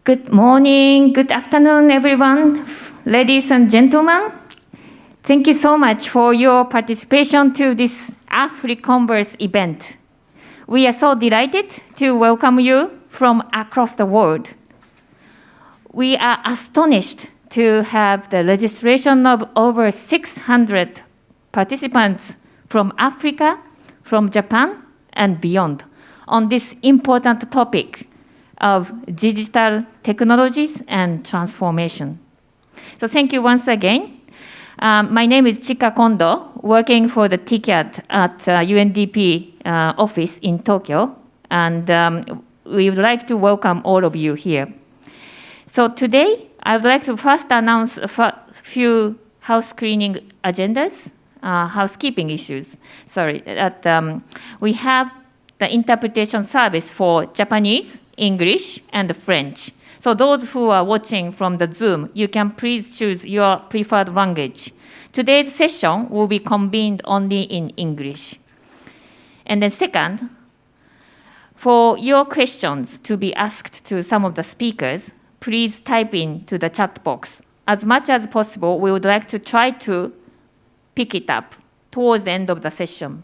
Good morning, good afternoon, everyone, ladies and gentlemen. Thank you so much for your participation to this AFRI-CONVERSE event. We are so delighted to welcome you from across the world. We are astonished to have the registration of over 600 participants from Africa, from Japan, and beyond on this important topic of digital technologies and transformation. So thank you once again. My name is Chika Kondo, working for the TCAD at UNDP office in Tokyo, and we would like to welcome all of you here. So today, I would like to first announce a few housekeeping issues. Sorry, that we have the interpretation service for Japanese, English, and French. So those who are watching from the Zoom, you can please choose your preferred language. Today's session will be convened only in English. And then second, for your questions to be asked to some of the speakers, please type into the chat box. As much as possible, we would like to try to pick it up towards the end of the session.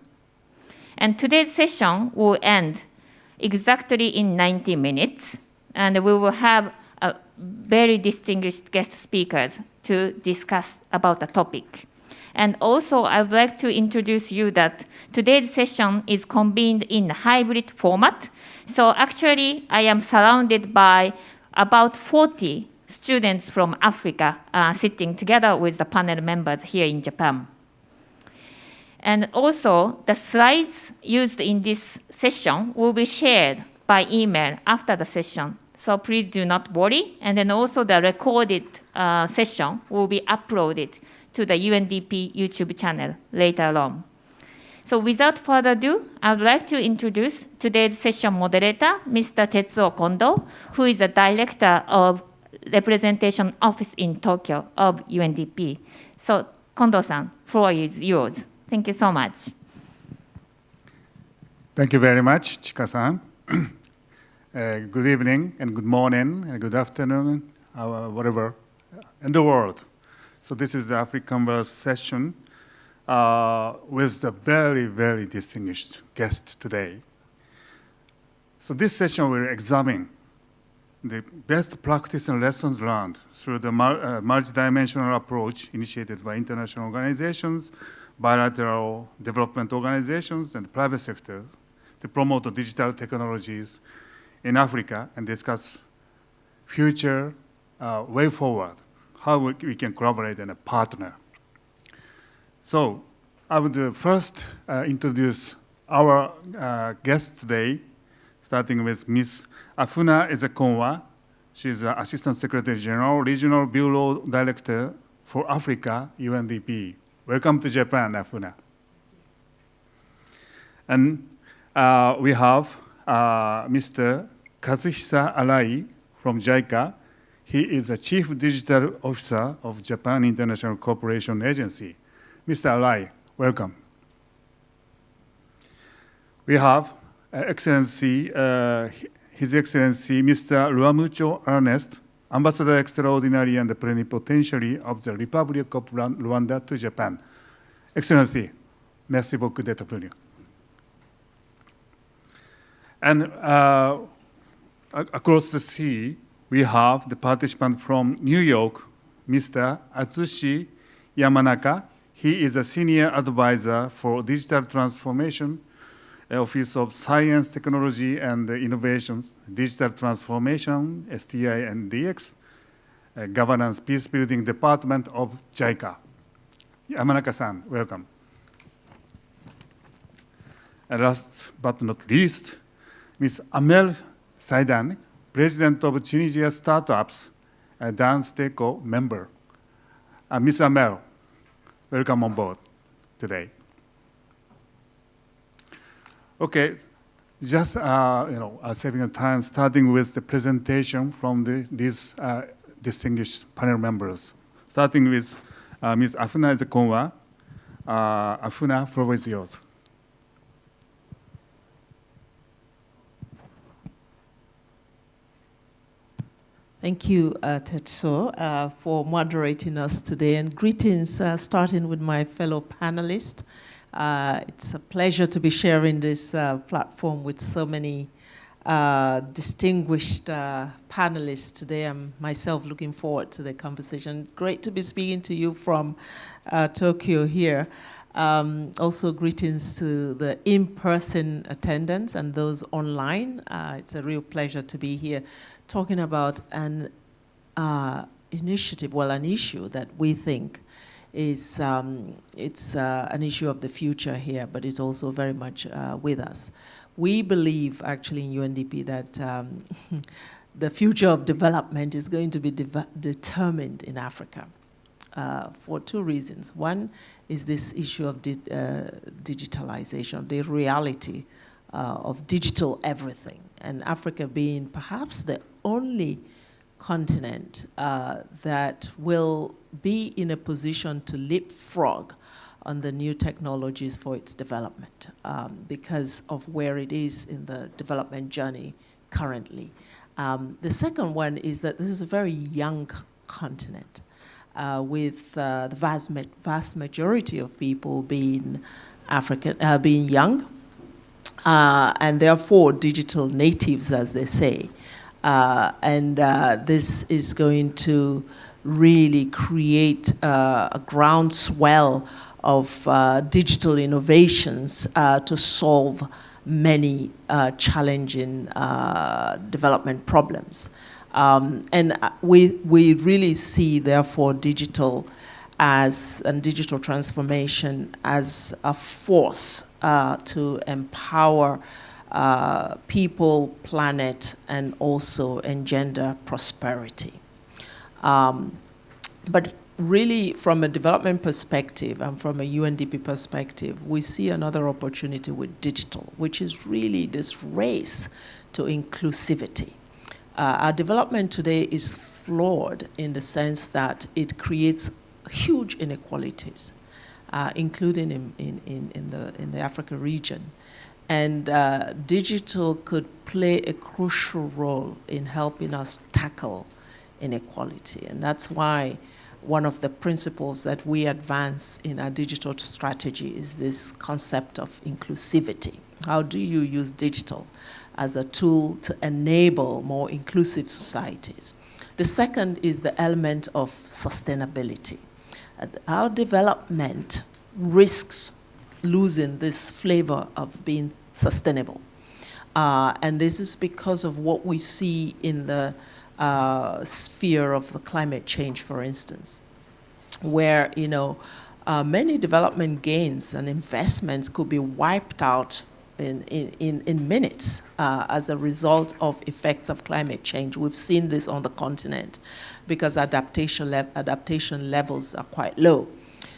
And today's session will end exactly in 90 minutes, and we will have a very distinguished guest speakers to discuss about the topic. And also, I would like to introduce you that today's session is convened in a hybrid format. So actually, I am surrounded by about 40 students from Africa sitting together with the panel members here in Japan. And also, the slides used in this session will be shared by email after the session. So please do not worry. And then also the recorded session will be uploaded to the UNDP YouTube channel later on. So without further ado, I would like to introduce today's session moderator, Mr. Tetzer Kondo, who is the Director of Representation Office in Tokyo of UNDP. So Kondo-san, floor is yours. Thank you so much. Thank you very much, Chika-san. Good evening, and good morning, and good afternoon, whatever, in the world. So this is the AFRI-CONVERSE session with a very, very distinguished guest today. So this session will examine the best practice and lessons learned through the multidimensional approach initiated by international organizations, bilateral development organizations, and private sectors to promote digital technologies in Africa and discuss future way forward, how we can collaborate and partner. So I would first introduce our guest today, starting with Ms. Afuna Ezekonwa. She's the Assistant Secretary General, Regional Bureau Director for Africa, UNDP. Welcome to Japan, Afuna. And we have Mr. Kazuhisa Arai from JICA. He is the Chief Digital Officer of Japan International Cooperation Agency. Mr. Arai, welcome. We have His Excellency Mr. Ruamucho Ernest, Ambassador Extraordinary and Plenipotentiary of the Republic of Rwanda to Japan. Excellency, merci beaucoup d'être venu. And across the sea, we have the participant from New York, Mr. Atsushi Yamanaka. He is a Senior Advisor for Digital Transformation, Office of Science, Technology, and Innovations, Digital Transformation, STI and DX, Governance Peacebuilding Department of JICA. Yamanaka-san, welcome. And last but not least, Ms. Amel Saidan, President of Tunisia Startups, a Dance Teco member. Ms. Amel, welcome on board today. Okay, just saving time, starting with the presentation from these distinguished panel members. Starting with Ms. Afuna Ezekonwa. Afuna, floor is yours. Thank you, Tetzer, for moderating us today. And greetings, starting with my fellow panelists. It's a pleasure to be sharing this platform with so many distinguished panelists today. I'm myself looking forward to the conversation. It's great to be speaking to you from Tokyo here. Also, greetings to the in-person attendants and those online. It's a real pleasure to be here talking about an initiative, an issue that we think is it's an issue of the future here, but it's also very much with us. We believe, actually, in Undp that the future of development is going to be determined in Africa for two reasons. One is this issue of digitalization, the reality of digital everything, and Africa being perhaps the only continent that will be in a position to leapfrog on the new technologies for its development because of where it is in the development journey currently. The second one is that this is a very young continent with the vast majority of people being being young, and therefore digital natives, as they say. And this is going to really create a groundswell of digital innovations to solve many challenging development problems. And we really see, therefore, digital transformation as a force to empower people, planet, and also engender prosperity. But really, from a development perspective and from a UNDP perspective, we see another opportunity with digital, which is really this race to inclusivity. Our development today is flawed in the sense that it creates huge inequalities, including in the Africa region. And digital could play a crucial role in helping us tackle inequality. And that's why one of the principles that we advance in our digital strategy is this concept of inclusivity. How do you use digital as a tool to enable more inclusive societies? The second is the element of sustainability. Our development risks losing this flavor of being sustainable. And this is because of what we see in the sphere of the climate change, for instance, where many development gains and investments could be wiped out in minutes as a result of effects of climate change. We've seen this on the continent because adaptation levels are quite low.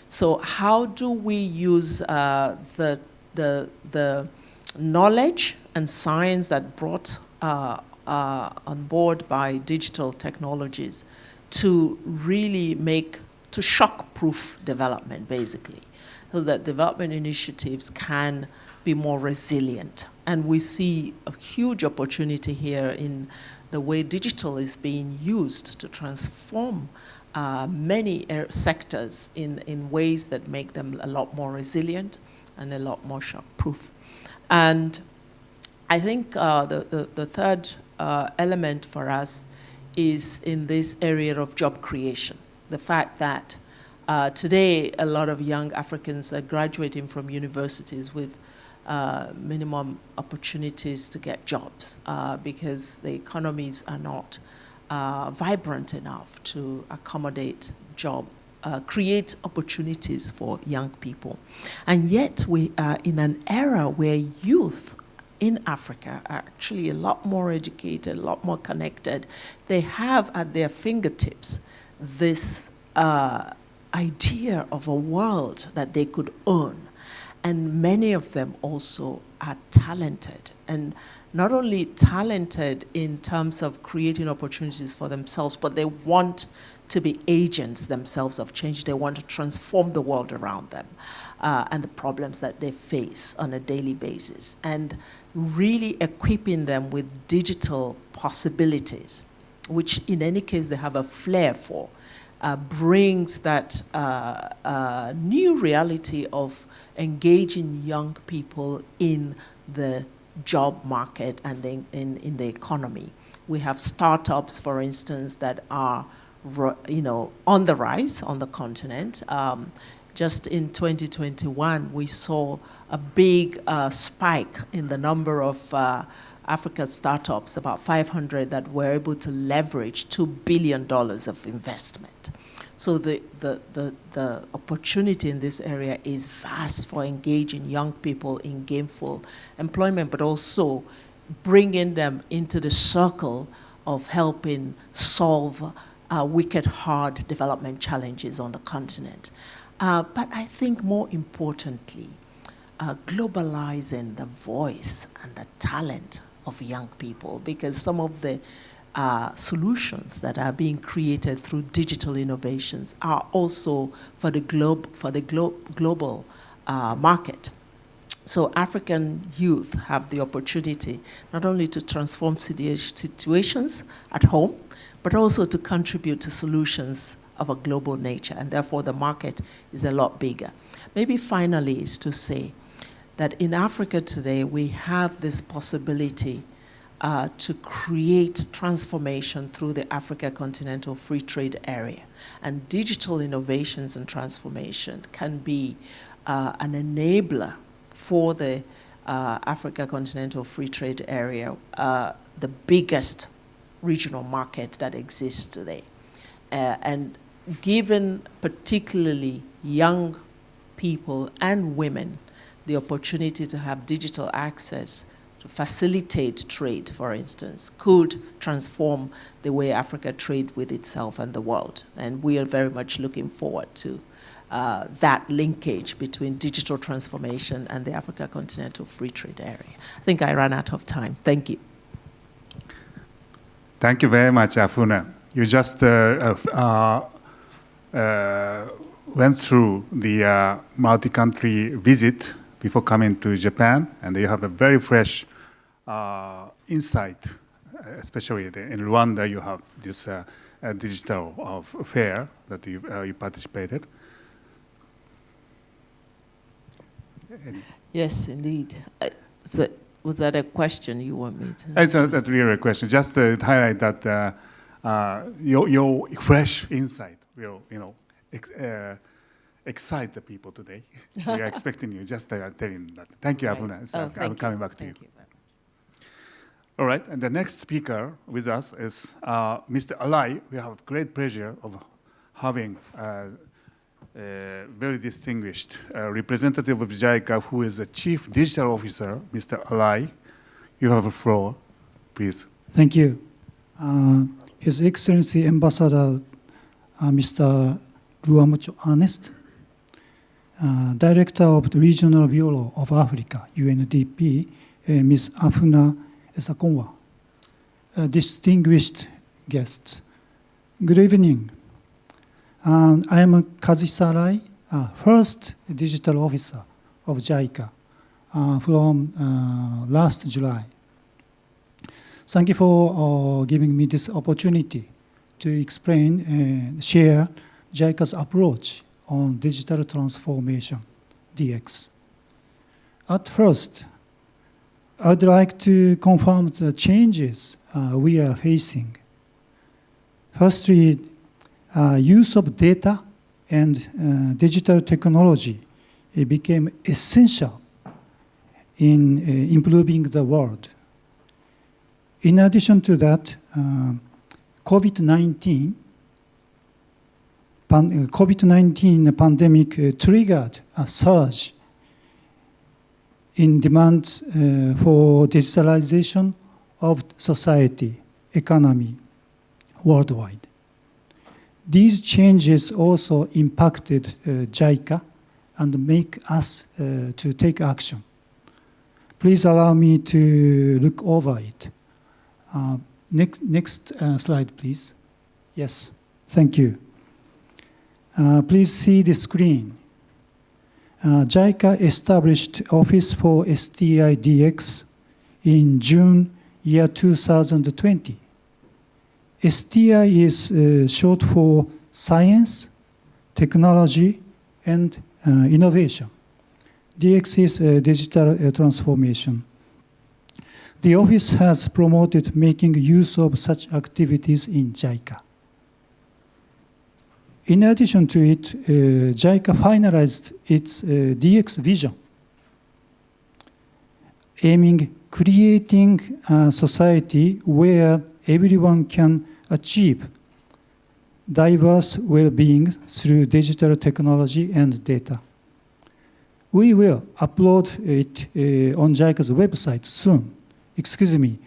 So how do we use the knowledge and science that brought on board by digital technologies to really to shock-proof development, basically, so that development initiatives can be more resilient? And we see a huge opportunity here in the way digital is being used to transform many sectors in ways that make them a lot more resilient and a lot more shock-proof. And I think the third element for us is in this area of job creation. The fact that today a lot of young Africans are graduating from universities with minimum opportunities to get jobs because the economies are not vibrant enough to accommodate create opportunities for young people. And yet we are in an era where youth in Africa are actually a lot more educated, a lot more connected. They have at their fingertips this idea of a world that they could own. And many of them also are talented, and not only talented in terms of creating opportunities for themselves, but they want to be agents themselves of change. They want to transform the world around them and the problems that they face on a daily basis, and really equipping them with digital possibilities which in any case they have a flair for, brings that new reality of engaging young people in the job market and in the economy. We have startups, for instance, that are on the rise on the continent. Just in 2021, we saw a big spike in the number of Africa startups, about 500 that were able to leverage $2 billion of investment. So the opportunity in this area is vast for engaging young people in gainful employment, but also bringing them into the circle of helping solve wicked hard development challenges on the continent. But I think more importantly, globalizing the voice and the talent of young people, because some of the solutions that are being created through digital innovations are also for the global market. So African youth have the opportunity not only to transform situations at home, but also to contribute to solutions of a global nature, and therefore the market is a lot bigger. Maybe finally is to say that in Africa today, we have this possibility to create transformation through the Africa Continental Free Trade Area. And digital innovations and transformation can be an enabler for the Africa Continental Free Trade Area, the biggest regional market that exists today. And given particularly young people and women the opportunity to have digital access to facilitate trade, for instance, could transform the way Africa trades with itself and the world. And we are very much looking forward to that linkage between digital transformation and the Africa Continental Free Trade Area. I think I ran out of time. Thank you. Thank you very much, Afuna. You just went through the multi-country visit before coming to Japan, and you have a very fresh insight, especially in Rwanda. You have this digital fair that you participated. Yes, indeed. Was that a question you want me to? That's really a question. Just to highlight that your fresh insight will, excite the people today. We are expecting you. Just telling that. Thank you, Afuna. So I'm coming back to you. Thank you very much. All right, and the next speaker with us is Mr. Alai. We have great pleasure of having a very distinguished representative of JICA, who is the Chief Digital Officer, Mr. Alai. You have the floor, please. Thank you. His Excellency Ambassador Mr. Ruamucho Ernest, Director of the Regional Bureau of Africa, UNDP, Ms. Afuna Esakonwa, distinguished guests. Good evening. I am Kazuhisa Alai, first digital officer of JICA from last July. Thank you for giving me this opportunity to explain and share JICA's approach on digital transformation, DX. At first, I'd like to confirm the changes we are facing. Firstly, use of data and digital technology became essential in improving the world. In addition to that, COVID-19 pandemic triggered a surge in demands for digitalization of society, economy, worldwide. These changes also impacted JICA and make us to take action. Please allow me to look over it. Next slide, please. Yes, thank you. Please see the screen. JICA established Office for STI DX in June year 2020. STI is short for Science, Technology, and Innovation. DX is digital transformation. The office has promoted making use of such activities in JICA. In addition to it, JICA finalized its DX vision, aiming creating a society where everyone can achieve diverse well-being through digital technology and data. We will upload it on JICA's website soon. Excuse me,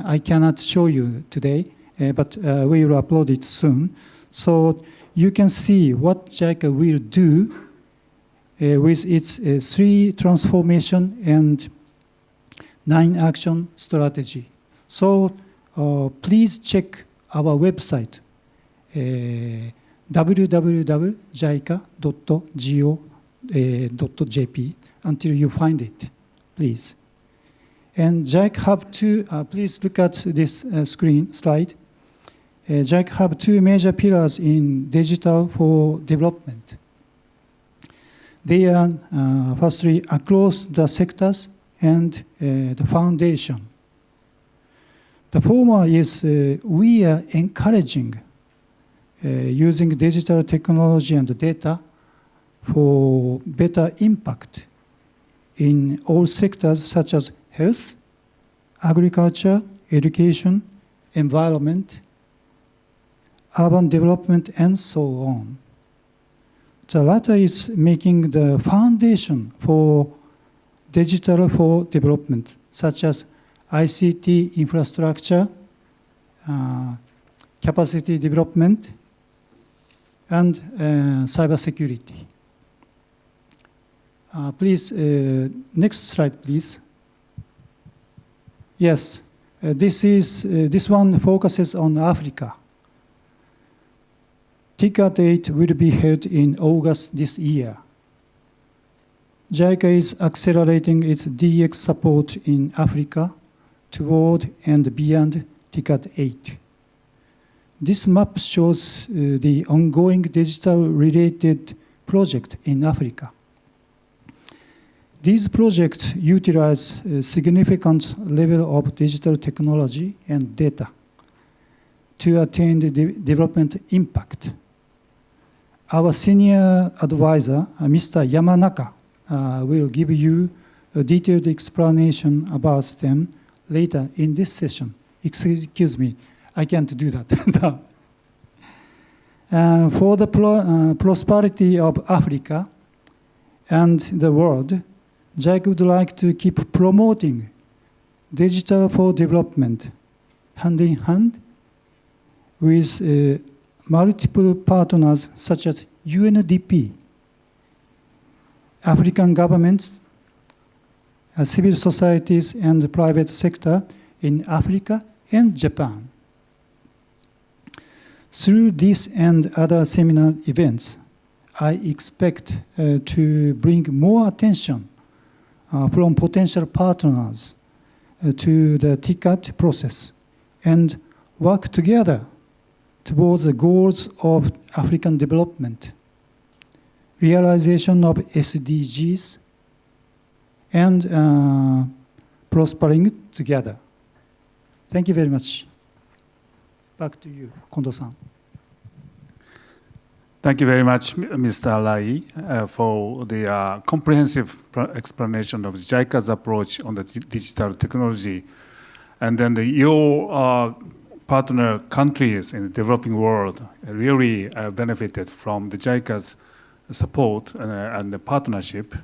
I cannot show you today, but we will upload it soon. So you can see what JICA will do with its 3 transformation and 9 action strategy. So please check our website, www.jica.go.jp until you find it, please. And JICA have 2, please look at this slide. JICA have 2 major pillars in digital for development. They are firstly across the sectors and the foundation. The former is we are encouraging using digital technology and data for better impact in all sectors such as health, agriculture, education, environment, urban development, and so on. The latter is making the foundation for digital for development, such as ICT infrastructure, capacity development, and cybersecurity. Please, next slide, please. Yes, this one focuses on Africa. TICAD 8 will be held in August this year. JICA is accelerating its DX support in Africa toward and beyond TICAD 8. This map shows the ongoing digital-related project in Africa. These projects utilize a significant level of digital technology and data to attain the development impact. Our senior advisor, Mr. Yamanaka, will give you a detailed explanation about them later in this session. Excuse me, I can't do that. For the prosperity of Africa and the world, JICA would like to keep promoting digital for development hand in hand with multiple partners such as UNDP, African governments, civil societies, and the private sector in Africa and Japan. Through this and other seminar events, I expect to bring more attention from potential partners to the TICAD process and work together towards the goals of African development, realization of SDGs, and prospering together. Thank you very much. Back to you, Kondo-san. Thank you very much, Mr. Arai, for the comprehensive explanation of JICA's approach on the digital technology. And then your partner countries in the developing world really benefited from the JICA's support and the partnership.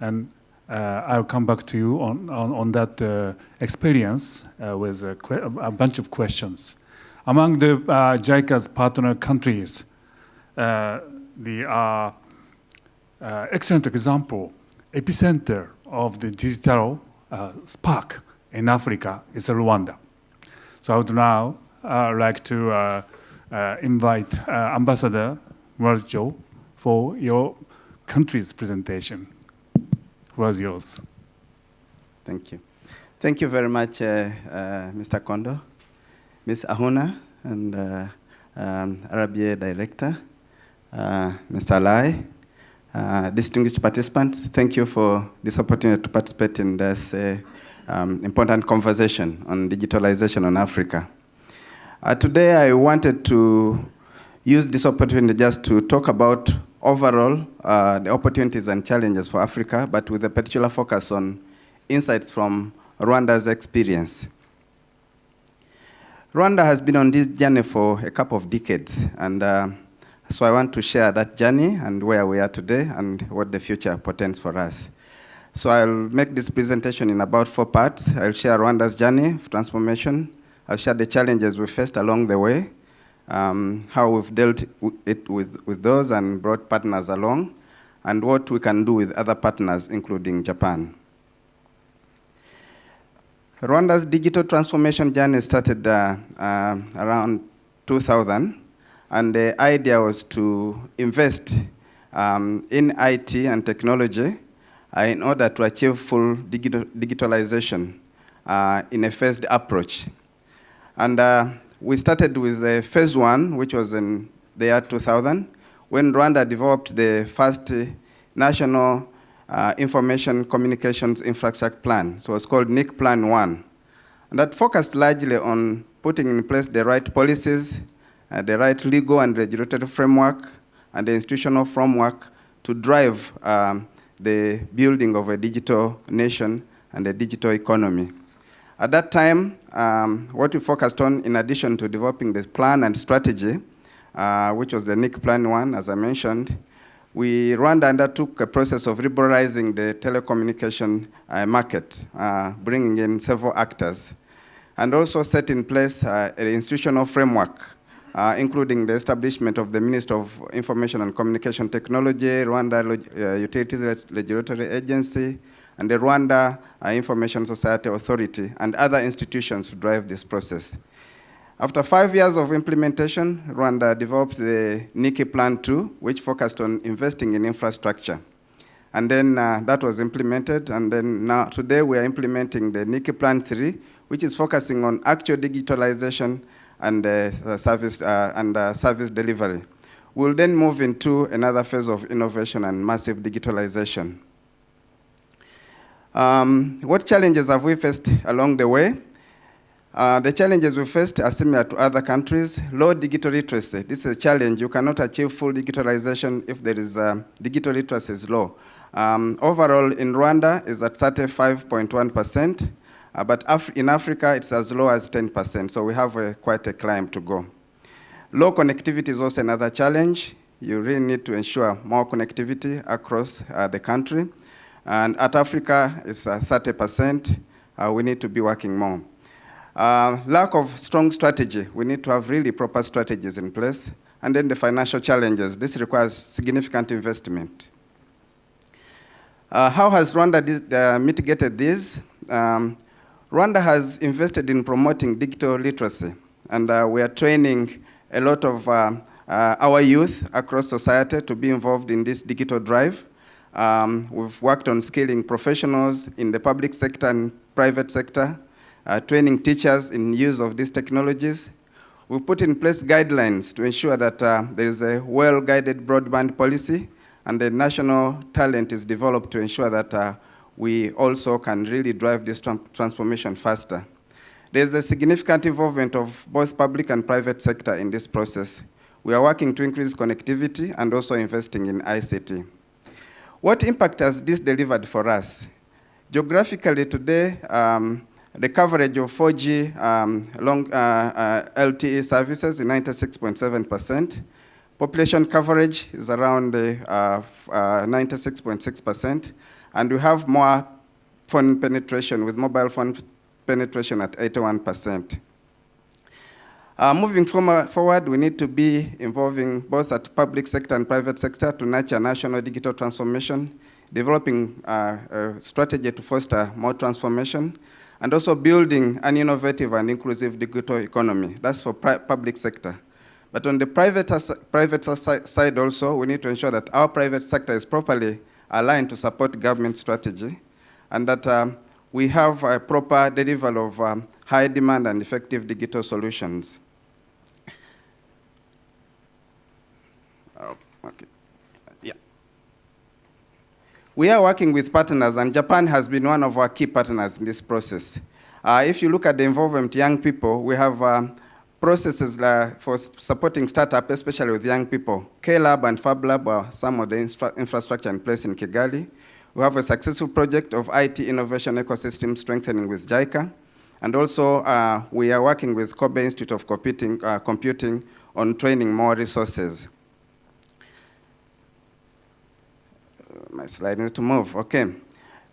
And I'll come back to you on that experience with a bunch of questions. Among the JICA's partner countries, the excellent example, epicenter of the digital spark in Africa is Rwanda. So I would now like to invite Ambassador Murjo for your country's presentation. The floor is yours. Thank you. Thank you very much, Mr. Kondo, Ms. Ahuna, and RBA Director, Mr. Lai, distinguished participants, thank you for this opportunity to participate in this important conversation on digitalization on Africa. Today I wanted to use this opportunity just to talk about overall the opportunities and challenges for Africa, but with a particular focus on insights from Rwanda's experience. Rwanda has been on this journey for a couple of decades, and so I want to share that journey and where we are today and what the future portends for us. So I'll make this presentation in about 4 parts. I'll share Rwanda's journey of transformation. I'll share the challenges we faced along the way, how we've dealt with those and brought partners along, and what we can do with other partners, including Japan. Rwanda's digital transformation journey started around 2000, and the idea was to invest in IT and technology in order to achieve full digitalization in a phased approach. And we started with the phase 1, which was in the year 2000, when Rwanda developed the first national Information Communications Infrastructure Plan. So it was called NIC Plan 1. And that focused largely on putting in place the right policies, the right legal and regulatory framework, and the institutional framework to drive the building of a digital nation and a digital economy. At that time, what we focused on, in addition to developing the plan and strategy, which was the NIC Plan 1, as I mentioned, Rwanda undertook a process of liberalizing the telecommunication market, bringing in several actors, and also set in place an institutional framework, including the establishment of the Ministry of Information and Communication Technology, Rwanda Utilities Regulatory Agency, and the Rwanda Information Society Authority, and other institutions to drive this process. After 5 years of implementation, Rwanda developed the NIC Plan 2, which focused on investing in infrastructure. And then that was implemented, and then now today we are implementing the NIC Plan 3, which is focusing on actual digitalization and service delivery. We'll then move into another phase of innovation and massive digitalization. What challenges have we faced along the way? The challenges we faced are similar to other countries. Low digital literacy. This is a challenge. You cannot achieve full digitalization if there is digital literacy is low. Overall, in Rwanda, is at 35.1%, but in Africa, it's as low as 10%. So we have quite a climb to go. Low connectivity is also another challenge. You really need to ensure more connectivity across the country. And at Africa, it's 30%. We need to be working more. Lack of strong strategy. We need to have really proper strategies in place. And then the financial challenges. This requires significant investment. How has Rwanda mitigated this? Rwanda has invested in promoting digital literacy. And we are training a lot of our youth across society to be involved in this digital drive. We've worked on skilling professionals in the public sector and private sector, training teachers in use of these technologies. We've put in place guidelines to ensure that there is a well-guided broadband policy, and the national talent is developed to ensure that we also can really drive this transformation faster. There's a significant involvement of both public and private sector in this process. We are working to increase connectivity and also investing in ICT. What impact has this delivered for us? Geographically today, the coverage of 4G LTE services is 96.7%. Population coverage is around 96.6%. And we have more phone penetration, with mobile phone penetration at 81%. Moving forward, we need to be involving both at public sector and private sector to nurture national digital transformation, developing a strategy to foster more transformation, and also building an innovative and inclusive digital economy. That's for public sector. But on the private side also, we need to ensure that our private sector is properly aligned to support government strategy, and that we have a proper delivery of high demand and effective digital solutions. We are working with partners, and Japan has been one of our key partners in this process. If you look at the involvement of young people, we have processes for supporting startup, especially with young people. K-Lab and Fab Lab are some of the infrastructure in place in Kigali. We have a successful project of IT innovation ecosystem strengthening with JICA. And also, we are working with Kobe Institute of Computing on training more resources. My slide needs to move, okay.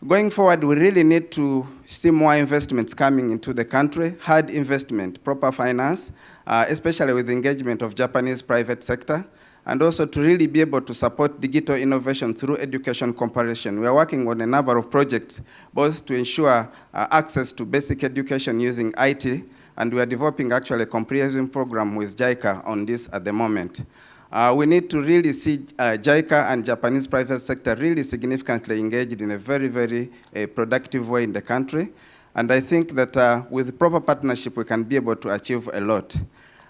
Going forward, we really need to see more investments coming into the country, hard investment, proper finance, especially with the engagement of Japanese private sector, and also to really be able to support digital innovation through education comparison. We are working on a number of projects, both to ensure access to basic education using IT, and we are developing actually a comprehensive program with JICA on this at the moment. We need to really see JICA and Japanese private sector really significantly engaged in a very, very productive way in the country. And I think that with proper partnership, we can be able to achieve a lot.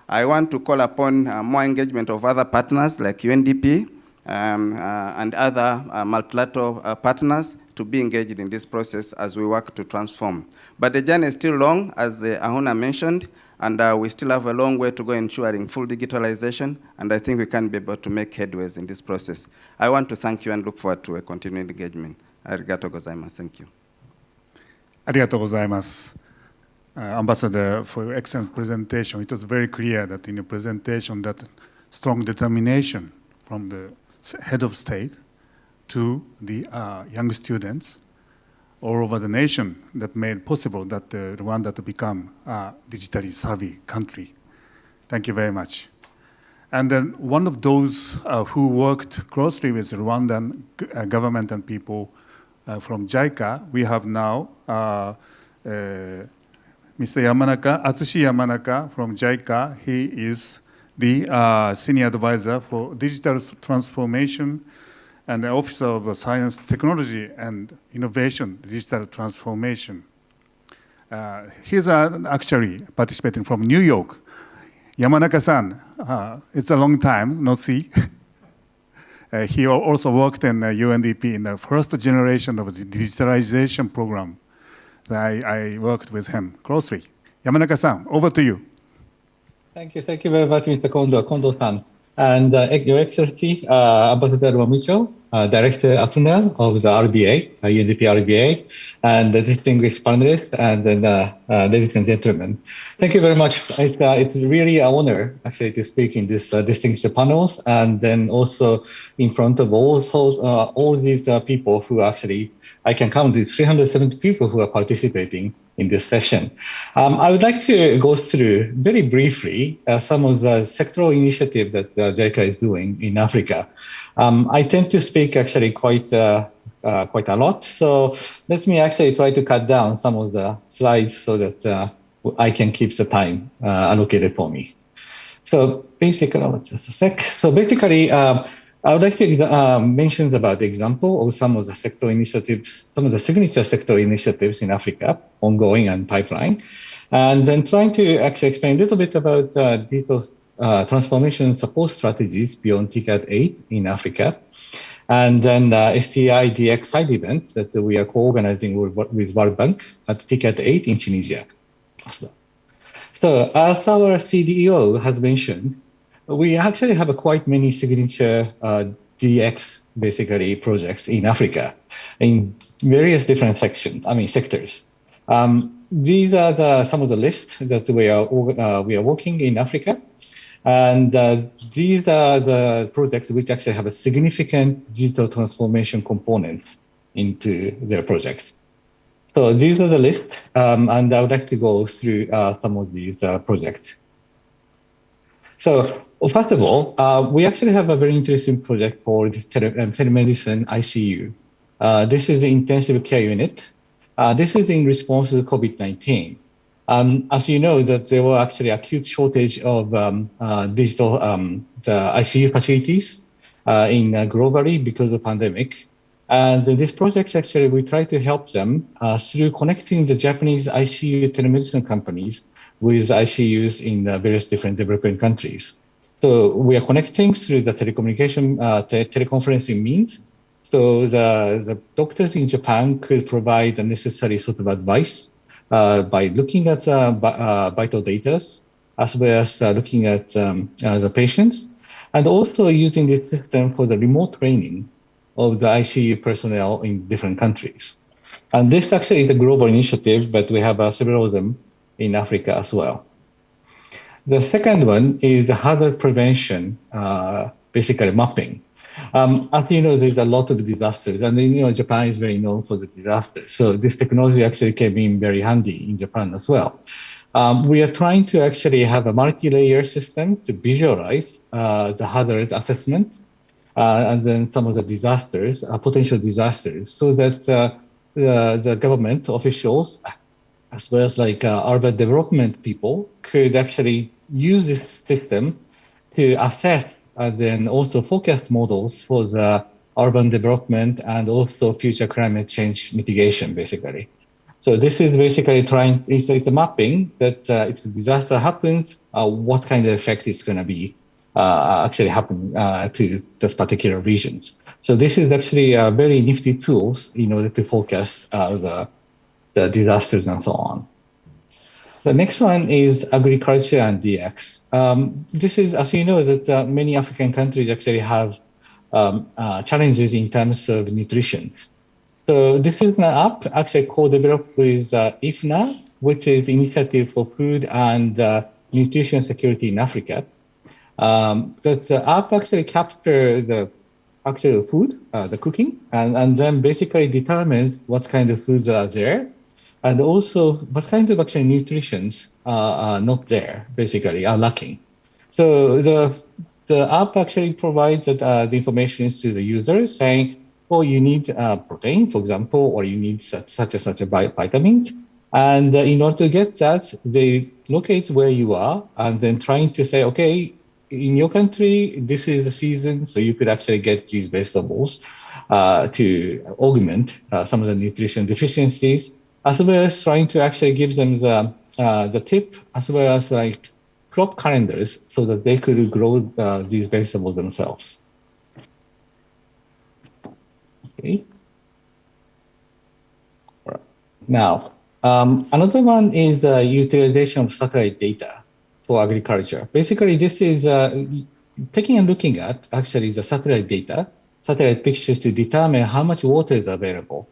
I want to call upon more engagement of other partners like Undp and other multilateral partners to be engaged in this process as we work to transform. But the journey is still long, as Ahuna mentioned, and we still have a long way to go ensuring full digitalization, and I think we can be able to make headways in this process. I want to thank you and look forward to a continued engagement. Arigatou gozaimasu. Thank you. ありがとうございます。Ambassador, for your excellent presentation. It was very clear that in your presentation that strong determination from the head of state to the young students all over the nation that made possible that Rwanda to become a digitally savvy country. Thank you very much. And then one of those who worked closely with Rwandan government and people from JICA, we have now Mr. Yamanaka, Atsushi Yamanaka from JICA. He is the senior advisor for digital transformation and the Officer of Science, Technology, and Innovation, Digital Transformation. He's actually participating from New York. Yamanaka-san, it's a long time, no see. He also worked in UNDP in the first generation of the digitalization program. I worked with him closely. Yamanaka-san, over to you. Thank you very much, Mr. Kondo-san. And Your Excellency, Ambassador Mamucho, Director Afuna of the RBA, UNDP RBA, and the distinguished panelists, and then ladies and gentlemen. Thank you very much. It's really an honor, actually, to speak in this distinguished panels, and then also in front of all these people who actually, I can count these 370 people who are participating in this session. I would like to go through very briefly some of the sectoral initiatives that JICA is doing in Africa. I tend to speak actually quite a lot, so let me actually try to cut down some of the slides so that I can keep the time allocated for me. So basically, just a sec. So basically, I would like to mention about the example of some of the sector initiatives, some of the signature sector initiatives in Africa, ongoing and pipeline, and then trying to actually explain a little bit about digital transformation support strategies beyond TCAT 8 in Africa, and then STI DX side event that we are co-organizing with World Bank at TCAT 8 in Tunisia. So as our CDO has mentioned, we actually have quite many signature DX basically projects in Africa in various different sectors. These are some of the lists that we are working in Africa, and these are the projects which actually have a significant digital transformation components into their project. So these are the list, and I would like to go through some of these projects. So first of all, we actually have a very interesting project called Telemedicine Icu. This is the intensive care unit. This is in response to COVID-19. As you know, that there were actually acute shortage of digital the ICU facilities globally because of pandemic. And this project actually, we try to help them through connecting the Japanese ICU telemedicine companies with ICUs in various different developing countries. So we are connecting through the teleconferencing means So the doctors in Japan could provide the necessary sort of advice by looking at vital data, as well as looking at the patients, and also using this system for the remote training of the ICU personnel in different countries. And this actually is a global initiative, but we have several of them in Africa as well. The second one is the hazard prevention, basically mapping. As you know, there's a lot of disasters, and Japan is very known for the disasters. So this technology actually came in very handy in Japan as well. We are trying to actually have a multi-layer system to visualize the hazard assessment and then some of the disasters, potential disasters, so that the government officials, as well as like urban development people, could actually use this system to assess and then also forecast models for the urban development and also future climate change mitigation, basically. So this is basically it's a mapping that if the disaster happens, what kind of effect is going to be actually happen to those particular regions. So this is actually a very nifty tools in order to forecast the disasters and so on. The next one is agriculture and DX. This is, as you know, that many African countries actually have challenges in terms of nutrition. So this is an app actually co-developed with IFNA, which is Initiative for Food and Nutrition Security in Africa. The app actually captures the actual food, the cooking, and then basically determines what kind of foods are there, and also what kind of actually nutritions are not there, basically, are lacking. So the app actually provides the information to the user saying, oh, you need protein, for example, or you need such a vitamins. And in order to get that, they locate where you are and then trying to say, okay, in your country, this is the season, so you could actually get these vegetables to augment some of the nutrition deficiencies, as well as trying to actually give them the tip, as well as like crop calendars, so that they could grow these vegetables themselves. Okay. All right. Now, another one is utilization of satellite data for agriculture. Basically, this is taking and looking at actually the satellite data, satellite pictures to determine how much water is available.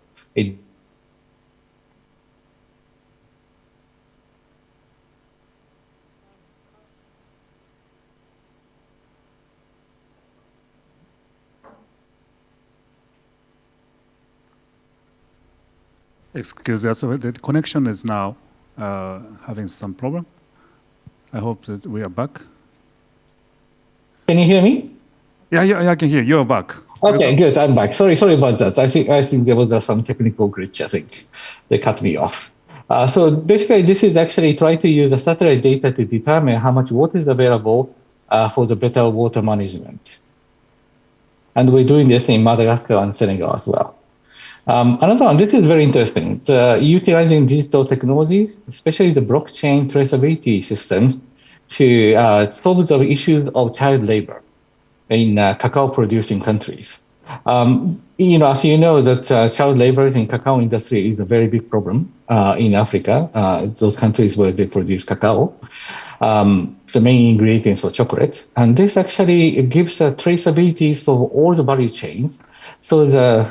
Excuse us, the connection is now having some problem. I hope that we are back. Can you hear me? Yeah, I can hear you. You're back. Okay, good. I'm back. Sorry about that. I think there was some technical glitch. I think they cut me off. So basically, this is actually trying to use the satellite data to determine how much water is available for the better water management. And we're doing this in Madagascar and Senegal as well. Another one, this is very interesting. Utilizing digital technologies, especially the blockchain traceability systems, to solve the issues of child labor in cacao producing countries. As you know, that child labor in cacao industry is a very big problem in Africa, those countries where they produce cacao, the main ingredients for chocolate. And this actually gives traceability for all the value chains. So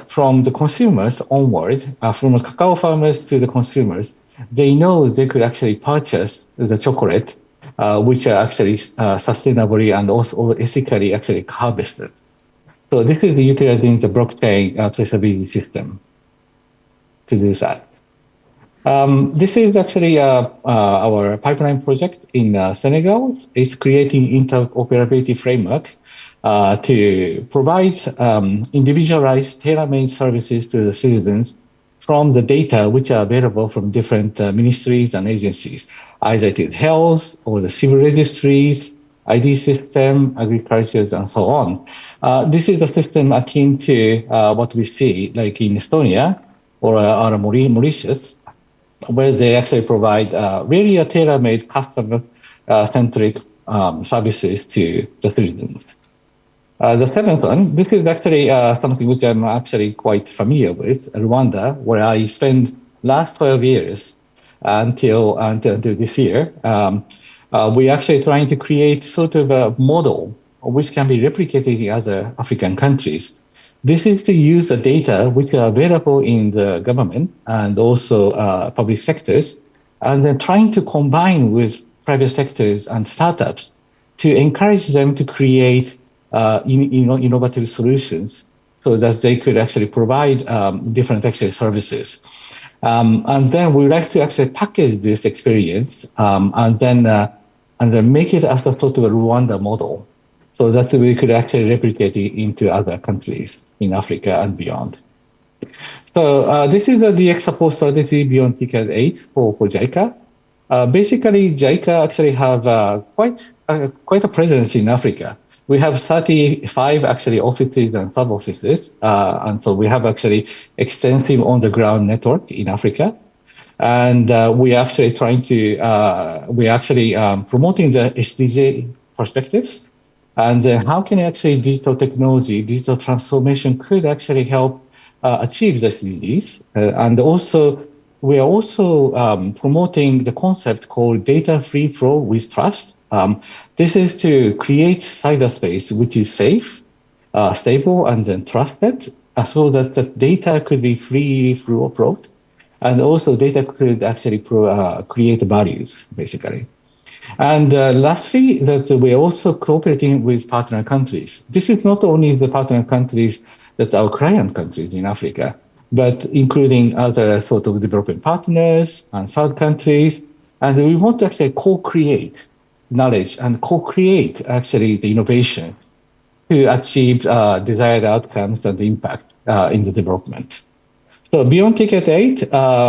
from the consumers onward, from the cacao farmers to the consumers, they know they could actually purchase the chocolate, which are actually sustainably and also ethically actually harvested. So this is utilizing the blockchain traceability system to do that. This is actually our pipeline project in Senegal. It's creating interoperability framework to provide individualized, tailor-made services to the citizens from the data which are available from different ministries and agencies, either it is health or the civil registries, ID system, agriculture, and so on. This is a system akin to what we see like in Estonia or Mauritius, where they actually provide really a tailor-made customer-centric services to the citizens. The seventh one, this is actually something which I'm actually quite familiar with, Rwanda, where I spent last 12 years until this year. We're actually trying to create sort of a model which can be replicated in other African countries. This is to use the data which are available in the government and also public sectors, and then trying to combine with private sectors and startups to encourage them to create innovative solutions so that they could actually provide different actually services. And then we like to actually package this experience and then make it as a sort of a Rwanda model, so that we could actually replicate it into other countries in Africa and beyond. So this is a DX support strategy beyond TCAD 8 for JICA. Basically, JICA actually have quite a presence in Africa. We have 35 actually offices and sub-offices, and so we have actually extensive on-the-ground network in Africa. And we're actually promoting the SDG perspectives, and how can actually digital technology, digital transformation could actually help achieve the SDGs. And also, we are also promoting the concept called data free flow with trust. This is to create cyberspace which is safe, stable, and then trusted, so that the data could be freely flowed, and also data could actually create values, basically. And lastly, that we're also cooperating with partner countries. This is not only the partner countries that are client countries in Africa, but including other sort of developing partners and third countries. And we want to actually co-create knowledge and co-create actually the innovation to achieve desired outcomes and impact in the development. So beyond TCAD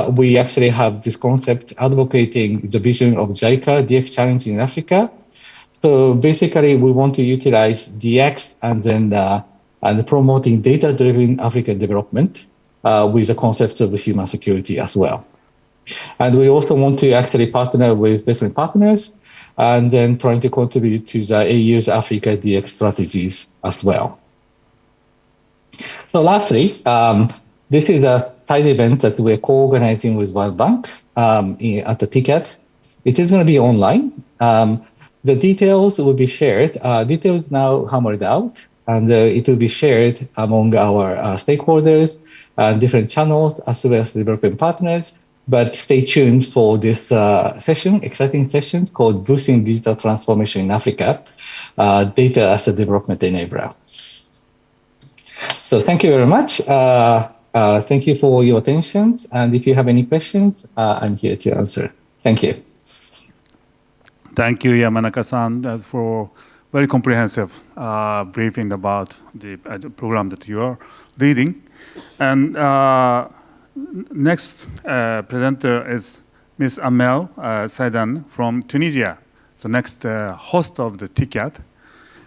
8, we actually have this concept advocating the vision of JICA DX challenge in Africa. So basically, we want to utilize DX and then and promoting data-driven African development with the concept of human security as well. And we also want to actually partner with different partners and then trying to contribute to the AU's Africa DX strategies as well. So lastly, this is a side event that we're co-organizing with World Bank at the TCAD. It is going to be online. The details will be shared. Details now hammered out, and it will be shared among our stakeholders and different channels as well as developing partners. But stay tuned for this session, exciting session called Boosting Digital Transformation in Africa, Data as a Development Enabler. So thank you very much. Thank you for your attention. And if you have any questions, I'm here to answer. Thank you. Thank you, Yamanaka-san, for very comprehensive briefing about the program that you are leading. And next presenter is Ms. Amel Saidan from Tunisia, the next host of the TCAD.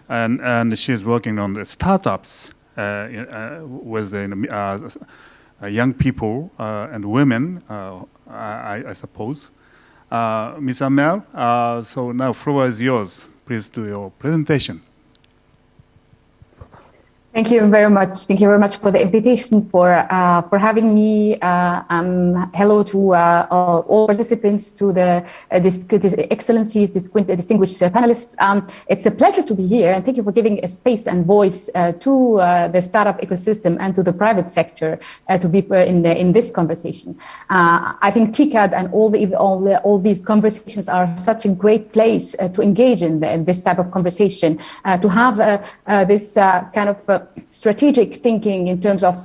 And she is working on the startups with young people and women, I suppose. Ms. Amel, so now floor is yours. Please do your presentation. Thank you very much. Thank you very much for the invitation, for having me. Hello to all participants, to the excellencies, distinguished panelists. It's a pleasure to be here, and thank you for giving a space and voice to the startup ecosystem and to the private sector to be in this conversation. I think TCAD and all these conversations are such a great place to engage in this type of conversation, to have this kind of strategic thinking in terms of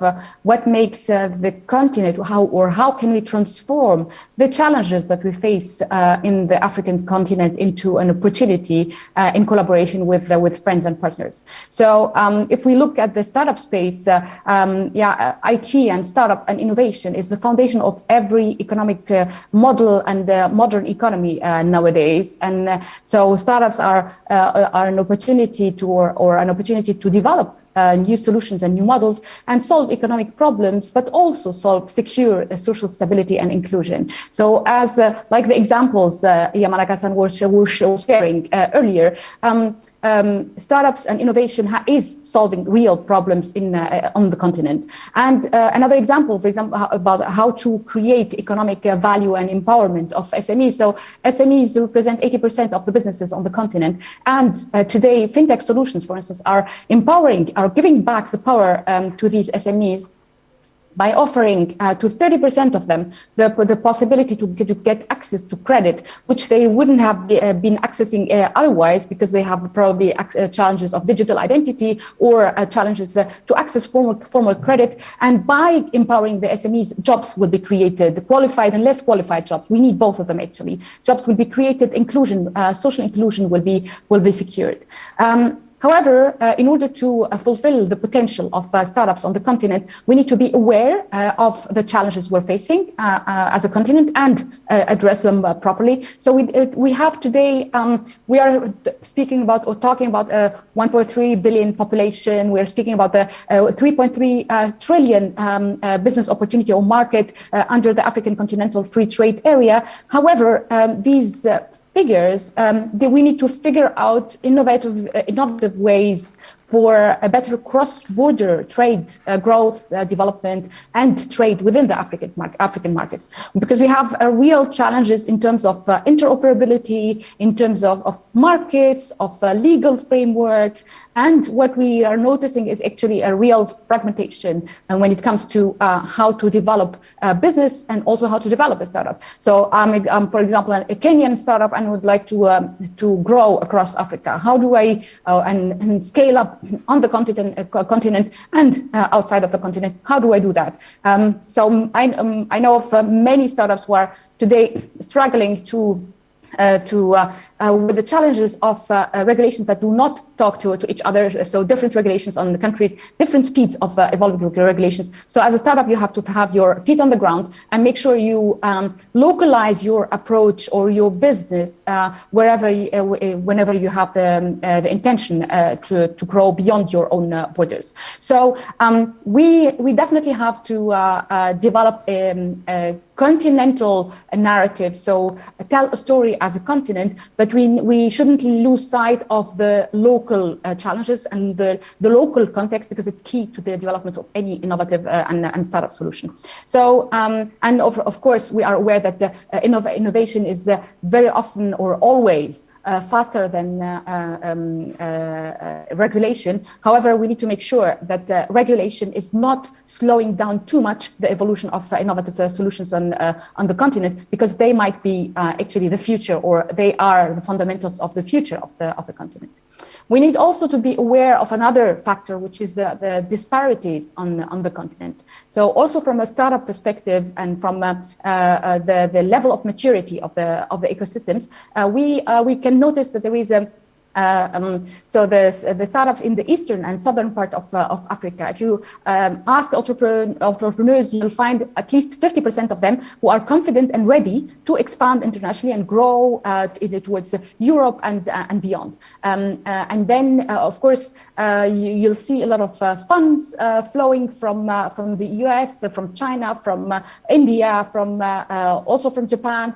what makes the continent, how can we transform the challenges that we face in the African continent into an opportunity in collaboration with friends and partners. So if we look at the startup space, IT and startup and innovation is the foundation of every economic model and modern economy nowadays. And so startups are an opportunity to develop new solutions and new models and solve economic problems, but also solve secure social stability and inclusion. So as like the examples Yamanaka-san was sharing earlier, startups and innovation is solving real problems on the continent. And another example, for example, about how to create economic value and empowerment of SMEs. So SMEs represent 80% of the businesses on the continent. And today, fintech solutions, for instance, are giving back the power to these SMEs by offering to 30% of them the possibility to get access to credit, which they wouldn't have been accessing otherwise, because they have probably challenges of digital identity or challenges to access formal credit. And by empowering the SMEs, jobs will be created, qualified and less qualified jobs. We need both of them, actually. Jobs will be created, social inclusion will be secured. However, in order to fulfill the potential of startups on the continent, we need to be aware of the challenges we're facing as a continent and address them properly. So we have today, we are speaking about or talking about a 1.3 billion population. We're speaking about the 3.3 trillion business opportunity or market under the African Continental Free Trade Area. However, these figures, we need to figure out innovative ways for a better cross-border trade growth, development, and trade within the African markets. Because we have real challenges in terms of interoperability, in terms of markets, of legal frameworks, and what we are noticing is actually a real fragmentation when it comes to how to develop a business and also how to develop a startup. So I'm for example, a Kenyan startup and would like to grow across Africa. How do I and scale up on the continent and outside of the continent? How do I do that? So I know of many startups who are today struggling with the challenges of regulations that do not talk to each other. So different regulations on the countries, different speeds of evolving regulations. So as a startup, you have to have your feet on the ground and make sure you localize your approach or your business whenever you have the intention to grow beyond your own borders. So we definitely have to develop a continental narrative. So tell a story as a continent, but we shouldn't lose sight of the local challenges and the local context, because it's key to the development of any innovative and startup solution. So and of course we are aware that the innovation is very often or always faster than regulation. However, we need to make sure that regulation is not slowing down too much the evolution of innovative solutions on the continent, because they might be actually the future, or they are the fundamentals of the future of the continent. We need also to be aware of another factor, which is the disparities on the continent. So also from a startup perspective and from the level of maturity of the ecosystems, we can notice that there is so the startups in the eastern and southern part of Africa, if you ask entrepreneurs, you'll find at least 50% of them who are confident and ready to expand internationally and grow towards Europe and beyond. And then, of course, you'll see a lot of funds flowing from the US, from China, from India, from also from Japan.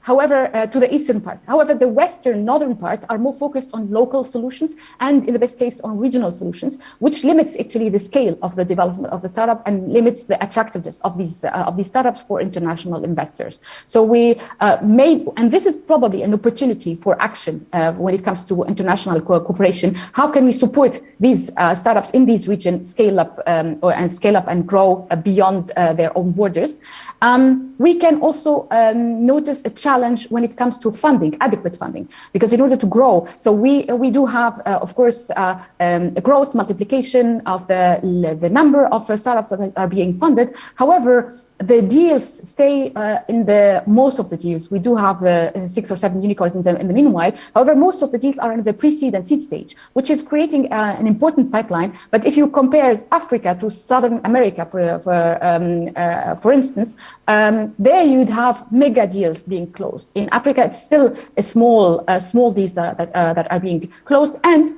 However, to the eastern part. However, the western, northern part are more focused on local solutions and, in the best case, on regional solutions, which limits actually the scale of the development of the startup and limits the attractiveness of these startups for international investors. So we and this is probably an opportunity for action when it comes to international cooperation. How can we support these startups in these regions scale up and grow beyond their own borders? We can also notice a challenge when it comes to funding, adequate funding, because in order to grow, so we do have, of course, a growth multiplication of the number of startups that are being funded. However, the deals stay in most of the deals. We do have 6 or 7 unicorns in the meanwhile. However, most of the deals are in the pre-seed and seed stage, which is creating an important pipeline. But if you compare Africa to Southern America, for instance, there you'd have mega deals being closed. In Africa, it's still a small deals that are being closed, and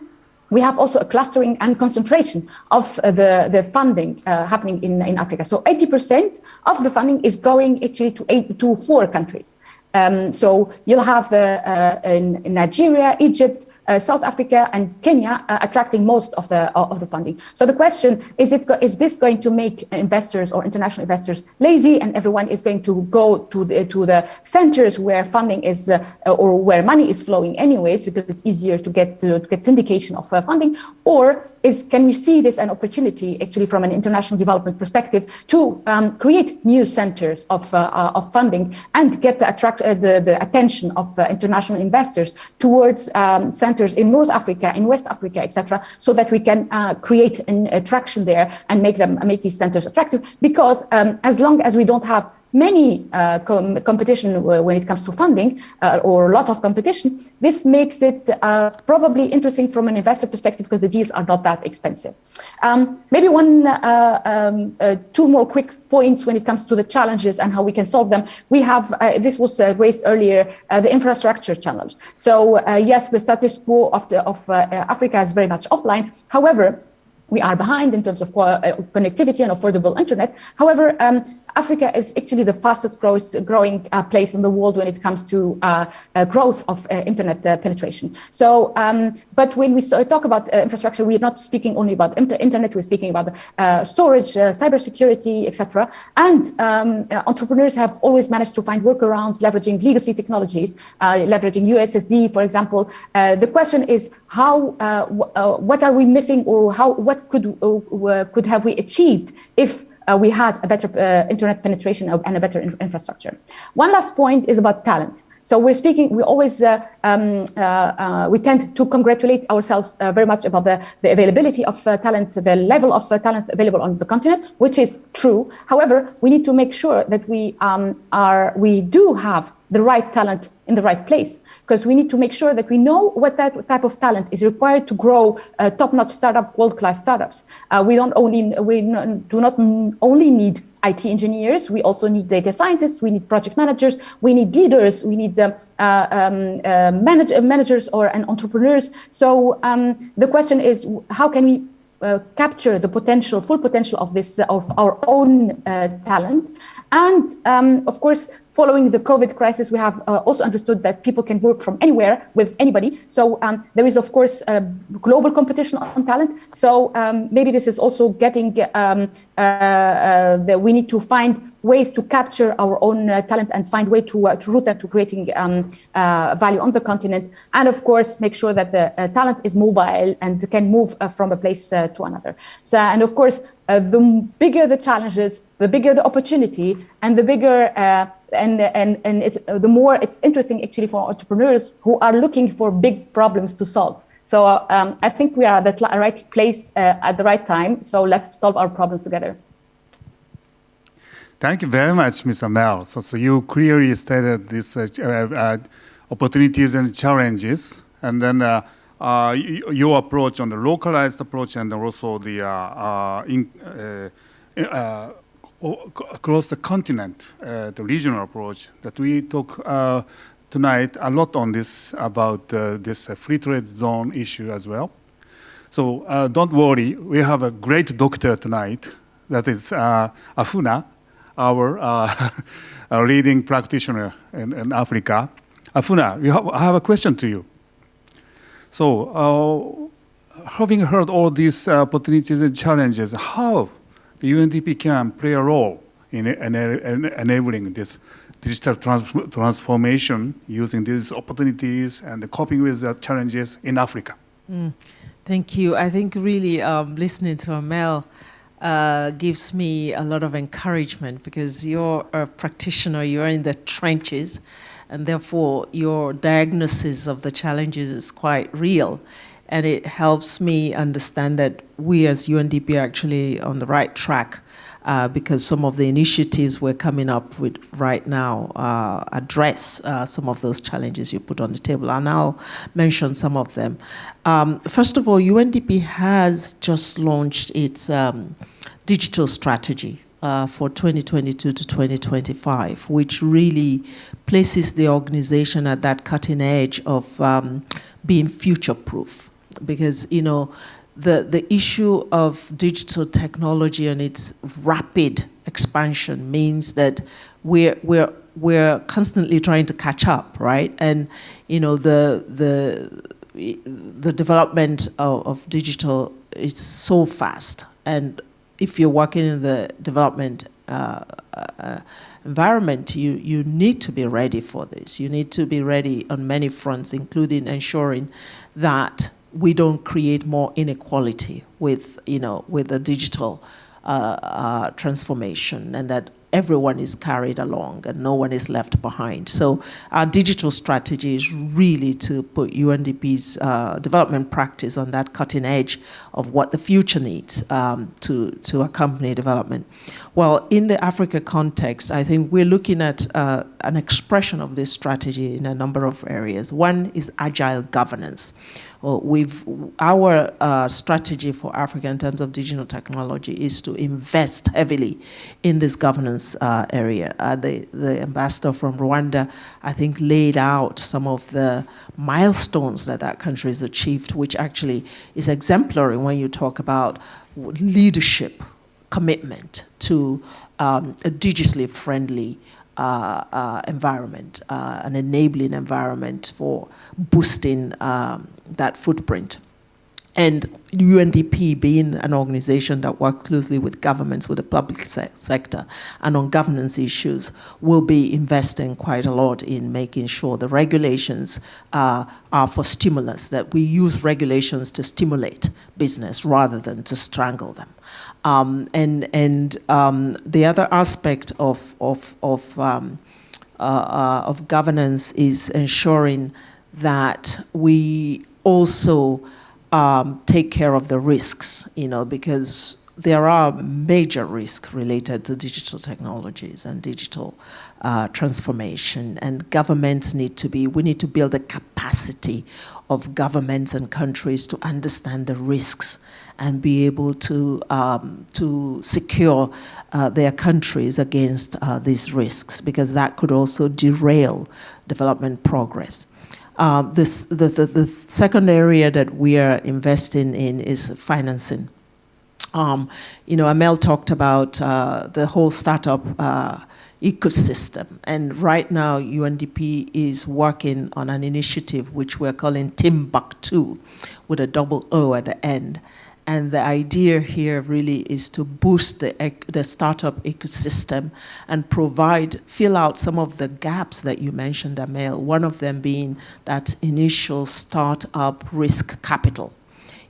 we have also a clustering and concentration of the funding happening in Africa. So 80% of the funding is going actually to 4 countries. So you'll have in Nigeria, Egypt, South Africa and Kenya attracting most of the funding. So the question is this going to make investors or international investors lazy, and everyone is going to go to the centers where funding is or where money is flowing anyways, because it's easier to get syndication of funding? Or can we see this an opportunity actually from an international development perspective to create new centers of funding and get the attention of international investors towards centers in North Africa, in West Africa, etc., so that we can create an attraction there and make these centers attractive? Because as long as we don't have many competition when it comes to funding or a lot of competition, this makes it probably interesting from an investor perspective because the deals are not that expensive. Maybe two more quick points when it comes to the challenges and how we can solve them. We have, this was raised earlier, the infrastructure challenge. So yes, the status quo of Africa is very much offline. However, we are behind in terms of connectivity and affordable internet. However, Africa is actually the fastest growing place in the world when it comes to growth of internet penetration. So, but when we talk about infrastructure, we are not speaking only about internet, we're speaking about storage, cybersecurity, etc. And entrepreneurs have always managed to find workarounds, leveraging legacy technologies, leveraging USSD, for example. The question is what are we missing, or what could have we achieved if we had a better internet penetration and a better infrastructure? One last point is about talent. So we always, we tend to congratulate ourselves very much about the availability of talent, the level of talent available on the continent, which is true. However, we need to make sure that we do have the right talent in the right place, because we need to make sure that we know what that type of talent is required to grow top-notch startup, world-class startups. We do not only need IT engineers, we also need data scientists, we need project managers, we need leaders, we need managers and entrepreneurs. So the question is, how can we capture the full potential of our own talent? And of course, following the COVID crisis, we have also understood that people can work from anywhere with anybody. So there is, of course, global competition on talent. So maybe this is also getting that we need to find ways to capture our own talent and find way to route that to creating value on the continent. And of course, make sure that the talent is mobile and can move from a place to another. So, and of course, the bigger the challenges, the bigger the opportunity, and the bigger the more it's interesting actually for entrepreneurs who are looking for big problems to solve. So I think we are at the right place at the right time. So let's solve our problems together. Thank you very much, Ms. Amel. So you clearly stated these opportunities and challenges, and then your approach on the localized approach and also the across the continent, the regional approach that we talk tonight a lot on this about this free trade zone issue as well. So don't worry, we have a great doctor tonight, that is Afuna, our leading practitioner in Africa. Afuna, I have a question to you. So having heard all these opportunities and challenges, how the UNDP can play a role in enabling this digital transformation using these opportunities and coping with the challenges in Africa? Thank you. I think really listening to Amel gives me a lot of encouragement, because you're a practitioner, you're in the trenches, and therefore your diagnosis of the challenges is quite real. And it helps me understand that we as UNDP are actually on the right track, because some of the initiatives we're coming up with right now address some of those challenges you put on the table. And I'll mention some of them. First of all, UNDP has just launched its digital strategy for 2022 to 2025, which really places the organization at that cutting edge of being future-proof. Because, you know, the issue of digital technology and its rapid expansion means that we're constantly trying to catch up, right? And, you know, the development of digital is so fast, and if you're working in the development environment, you need to be ready for this. You need to be ready on many fronts, including ensuring that we don't create more inequality with the digital transformation, and that everyone is carried along and no one is left behind. So our digital strategy is really to put UNDP's development practice on that cutting edge of what the future needs to accompany development. Well, in the Africa context, I think we're looking at an expression of this strategy in a number of areas. One is agile governance. Our strategy for Africa in terms of digital technology is to invest heavily in this governance area. The ambassador from Rwanda, I think, laid out some of the milestones that country has achieved, which actually is exemplary when you talk about leadership, commitment to a digitally friendly environment, an enabling environment for boosting that footprint. And UNDP, being an organization that works closely with governments, with the public sector, and on governance issues, will be investing quite a lot in making sure the regulations are for stimulus, that we use regulations to stimulate business rather than to strangle them. The other aspect of governance is ensuring that we also take care of the risks, because there are major risks related to digital technologies and digital transformation, and governments we need to build a capacity of governments and countries to understand the risks and be able to secure their countries against these risks, because that could also derail development progress. The second area that we are investing in is financing. Amel talked about the whole startup ecosystem, and right now UNDP is working on an initiative which we're calling Timbuktu, with a double O at the end. And the idea here really is to boost the startup ecosystem and fill out some of the gaps that you mentioned, Amel, one of them being that initial startup risk capital.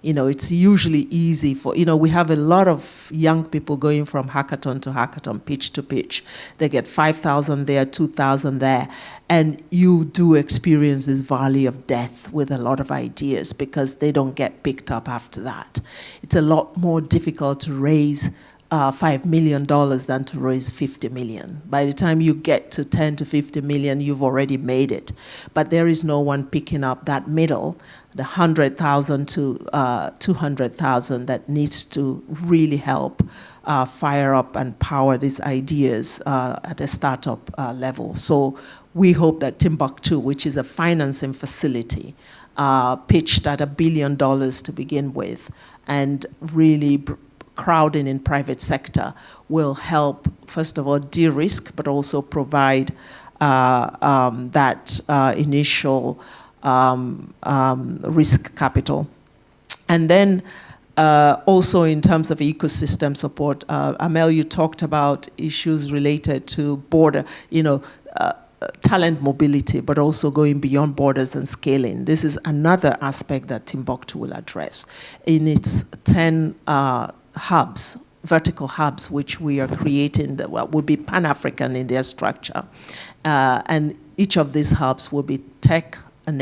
It's usually easy we have a lot of young people going from hackathon to hackathon, pitch to pitch. They get 5,000 there, 2,000 there. And you do experience this valley of death with a lot of ideas because they don't get picked up after that. It's a lot more difficult to raise $5 million than to raise 50 million. By the time you get to 10 to 50 million, you've already made it. But there is no one picking up that middle, the 100,000 to 200,000 that needs to really help fire up and power these ideas at a startup level. So we hope that Timbuktu, which is a financing facility, pitched at $1 billion to begin with, and really crowding in private sector, will help, first of all, de-risk, but also provide that initial risk capital. And then also in terms of ecosystem support, Amel, you talked about issues related to border, talent mobility, but also going beyond borders and scaling. This is another aspect that Timbuktu will address in its 10 hubs, vertical hubs, which we are creating that will be Pan-African in their structure. And each of these hubs will be tech and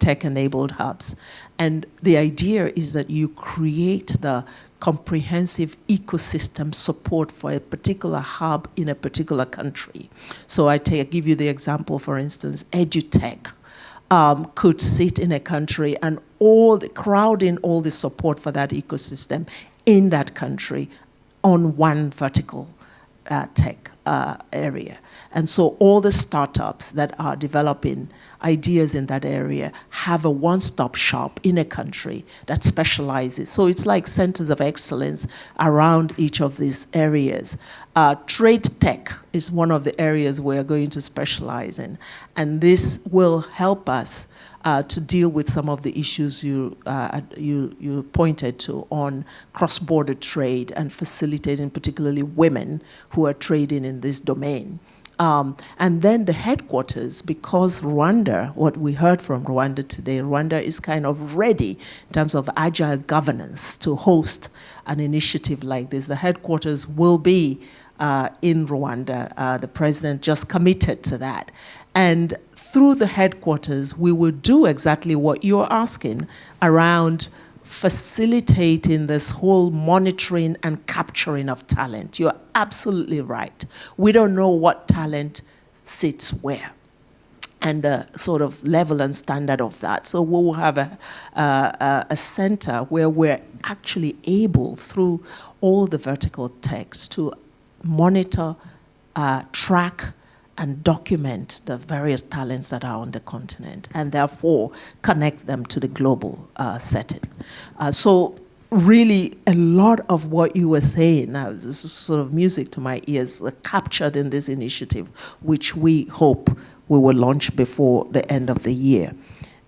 tech-enabled hubs. And the idea is that you create the comprehensive ecosystem support for a particular hub in a particular country. So I give you the example, for instance, EduTech could sit in a country and crowding all the support for that ecosystem in that country on one vertical tech area. And so all the startups that are developing ideas in that area have a one-stop shop in a country that specializes. So it's like centers of excellence around each of these areas. Trade tech is one of the areas we're going to specialize in. And this will help us to deal with some of the issues you pointed to on cross-border trade and facilitating particularly women who are trading in this domain. And then the headquarters, because Rwanda, what we heard from Rwanda today, Rwanda is kind of ready in terms of agile governance to host an initiative like this. The headquarters will be in Rwanda. The president just committed to that. And through the headquarters, we will do exactly what you're asking around facilitating this whole monitoring and capturing of talent. You're absolutely right. We don't know what talent sits where and the sort of level and standard of that. So we will have a center where we're actually able, through all the vertical techs, to monitor, track, and document the various talents that are on the continent, and therefore connect them to the global setting. So really a lot of what you were saying now is sort of music to my ears, captured in this initiative, which we hope we will launch before the end of the year.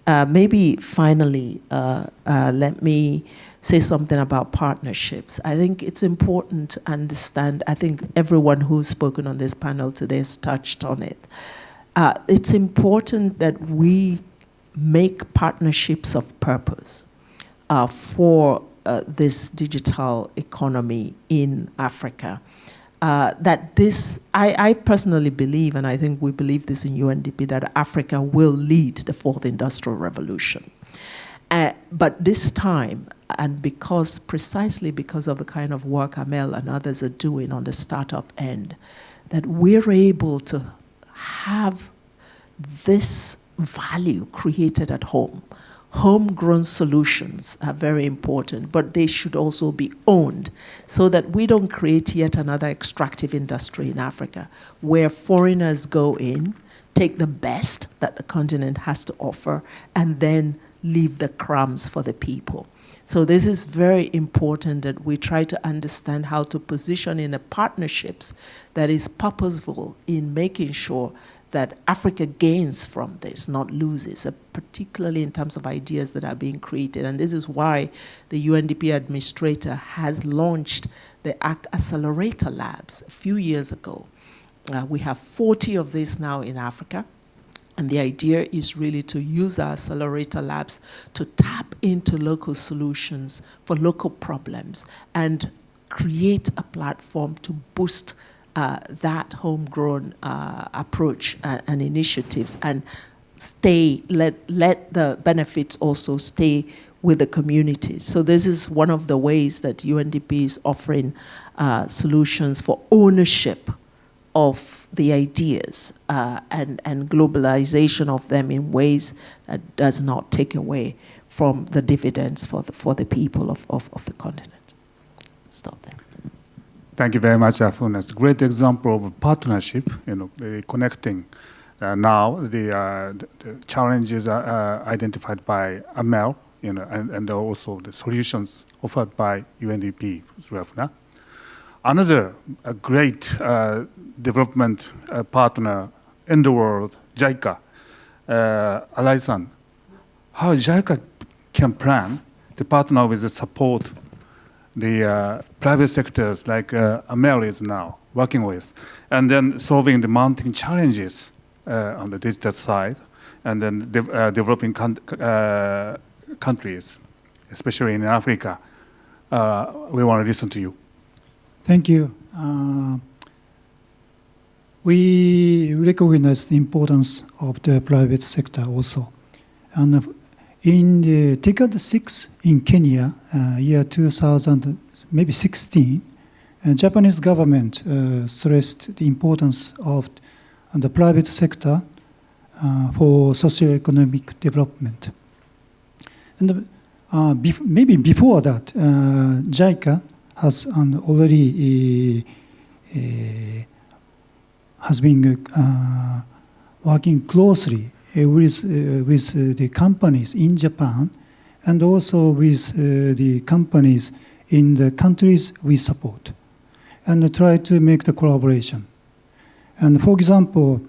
Maybe finally, let me say something about partnerships. I think it's important to understand, I think everyone who's spoken on this panel today has touched on it. It's important that we make partnerships of purpose for this digital economy in Africa. That this, I personally believe, and I think we believe this in UNDP, that Africa will lead the fourth industrial revolution. But this time, and precisely because of the kind of work Amel and others are doing on the startup end, that we're able to have this value created at home. Homegrown solutions are very important, but they should also be owned so that we don't create yet another extractive industry in Africa where foreigners go in, take the best that the continent has to offer, and then leave the crumbs for the people. So this is very important that we try to understand how to position in a partnerships that is purposeful in making sure that Africa gains from this, not loses, particularly in terms of ideas that are being created. And this is why the UNDP administrator has launched the Act Accelerator Labs a few years ago. We have 40 of these now in Africa. And the idea is really to use our accelerator labs to tap into local solutions for local problems and create a platform to boost that homegrown approach and initiatives, and let the benefits also stay with the communities. So this is one of the ways that UNDP is offering solutions for ownership of the ideas and globalization of them in ways that does not take away from the dividends for the people of the continent. Stop there. Thank you very much, Afun. It's a great example of partnership, connecting now the challenges identified by Amel, and also the solutions offered by UNDP through AFRA. Another great development partner in the world, JICA. Alai-san, how JICA can plan to partner with the support the private sectors like Amel is now working with, and then solving the mounting challenges on the digital side, and then developing countries, especially in Africa. We want to listen to you. Thank you. We recognize the importance of the private sector also. And in the Decade 6 in Kenya, year 2016, Japanese government stressed the importance of the private sector for socio-economic development. And maybe before that, JICA has already has been working closely with the companies in Japan and also with the companies in the countries we support, and try to make the collaboration. And for example,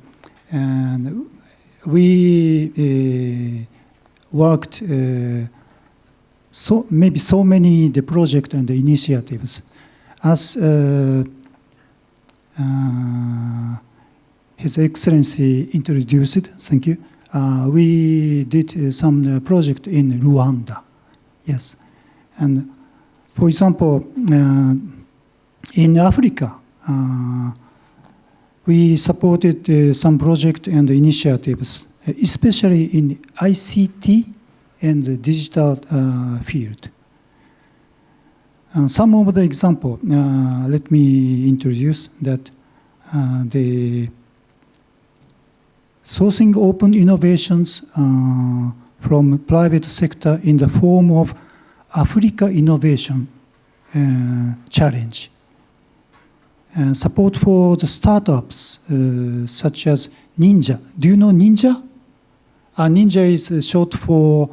we worked so many the project and the initiatives. As His Excellency introduced, thank you. We did some project in Rwanda, yes. And for example, in Africa, we supported some project and initiatives, especially in ICT and the digital field. Some of the example, let me introduce that the sourcing open innovations from private sector in the form of Africa Innovation Challenge. Support for the startups such as Ninja. Do you know Ninja? Ninja is short for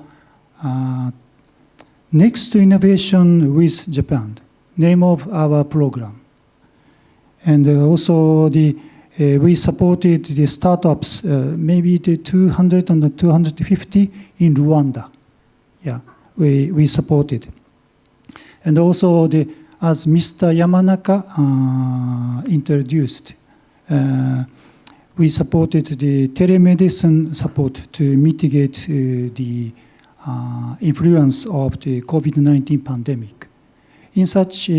Next to Innovation with Japan, name of our program. And also we supported the startups, maybe the 200 and 250 in Rwanda. Yeah, we supported. And also as Mr. Yamanaka introduced, we supported the telemedicine support to mitigate the influence of the COVID-19 pandemic. In such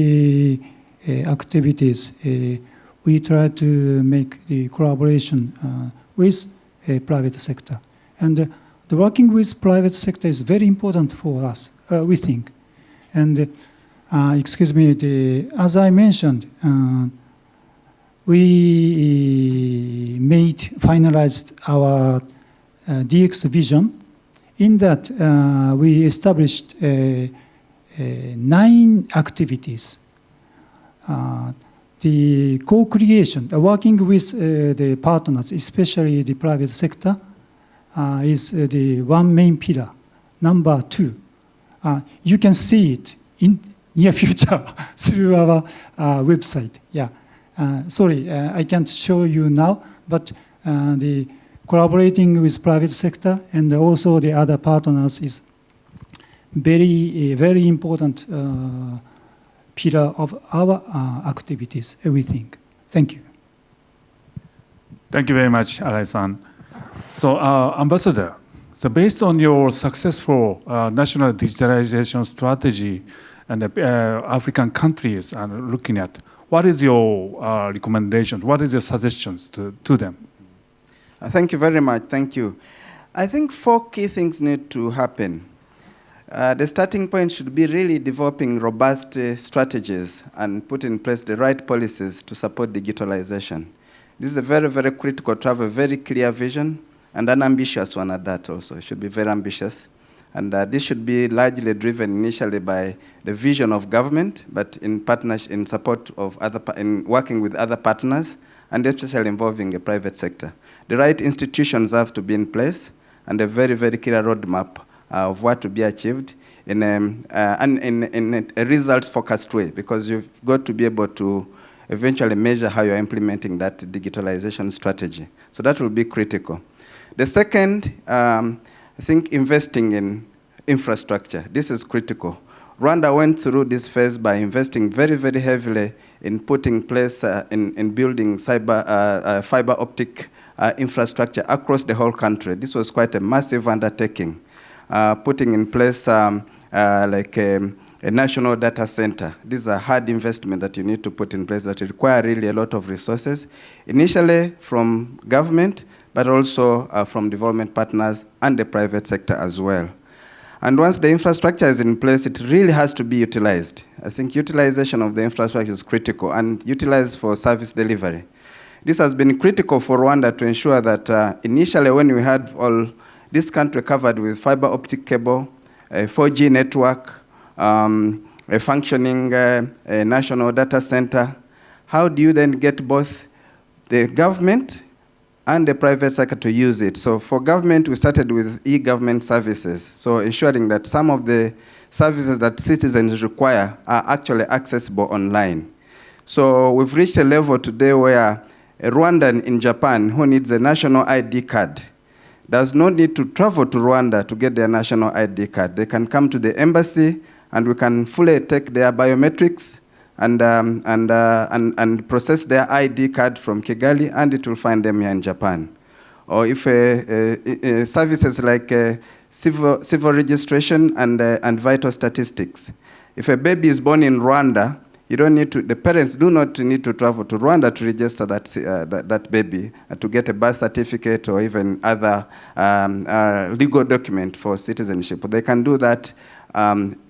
activities, we try to make the collaboration with private sector. And the working with private sector is very important for us, we think. And excuse me, as I mentioned, we finalized our DX vision. In that, we established 9 activities. The co-creation, working with the partners, especially the private sector, is the one main pillar. Number 2, you can see it in near future through our website. Yeah, sorry, I can't show you now, but the collaborating with private sector and also the other partners is very important pillar of our activities, everything. Thank you. Thank you very much, Arai-san. So, Ambassador, so based on your successful national digitalization strategy and the African countries are looking at, what is your recommendations? What is your suggestions to them? Thank you very much. Thank you. I think 4 key things need to happen. The starting point should be really developing robust strategies and put in place the right policies to support digitalization. This is a very, very critical to have a very clear vision and an ambitious one at that also. It should be very ambitious. And this should be largely driven initially by the vision of government, but in partnership, in support of in working with other partners, and especially involving the private sector. The right institutions have to be in place, and a very, very clear roadmap of what to be achieved in a results-focused way, because you've got to be able to eventually measure how you're implementing that digitalization strategy. So that will be critical. The second, I think investing in infrastructure. This is critical. Rwanda went through this phase by investing very, very heavily in putting place, in building fiber optic infrastructure across the whole country. This was quite a massive undertaking. Putting in place like a national data center. These are hard investment that you need to put in place that require really a lot of resources, initially from government, but also from development partners and the private sector as well. And once the infrastructure is in place, it really has to be utilized. I think utilization of the infrastructure is critical, and utilized for service delivery. This has been critical for Rwanda to ensure that initially when we had all this country covered with fiber optic cable, a 4G network, a functioning national data center, how do you then get both the government and the private sector to use it. So for government, we started with e-government services, so ensuring that some of the services that citizens require are actually accessible online. So we've reached a level today where a Rwandan in Japan who needs a national ID card does not need to travel to Rwanda to get their national ID card. They can come to the embassy and we can fully take their biometrics and process their ID card from Kigali, and it will find them here in Japan. Or if services like civil registration and vital statistics. If a baby is born in Rwanda, you don't need to, the parents do not need to travel to Rwanda to register that baby, to get a birth certificate or even other legal document for citizenship. They can do that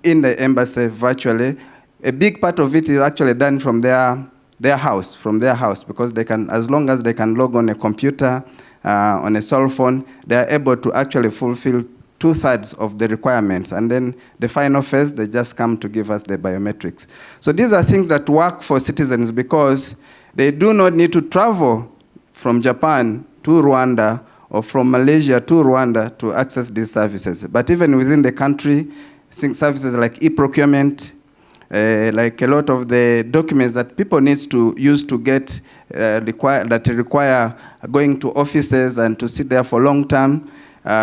in the embassy virtually. A big part of it is actually done from their house, because they can, as long as they can log on a computer, on a cell phone, they are able to actually fulfill 2/3 of the requirements. And then the final phase, they just come to give us the biometrics. So these are things that work for citizens because they do not need to travel from Japan to Rwanda or from Malaysia to Rwanda to access these services. But even within the country, services like e-procurement, like a lot of the documents that people need to use to get that require going to offices and to sit there for long term,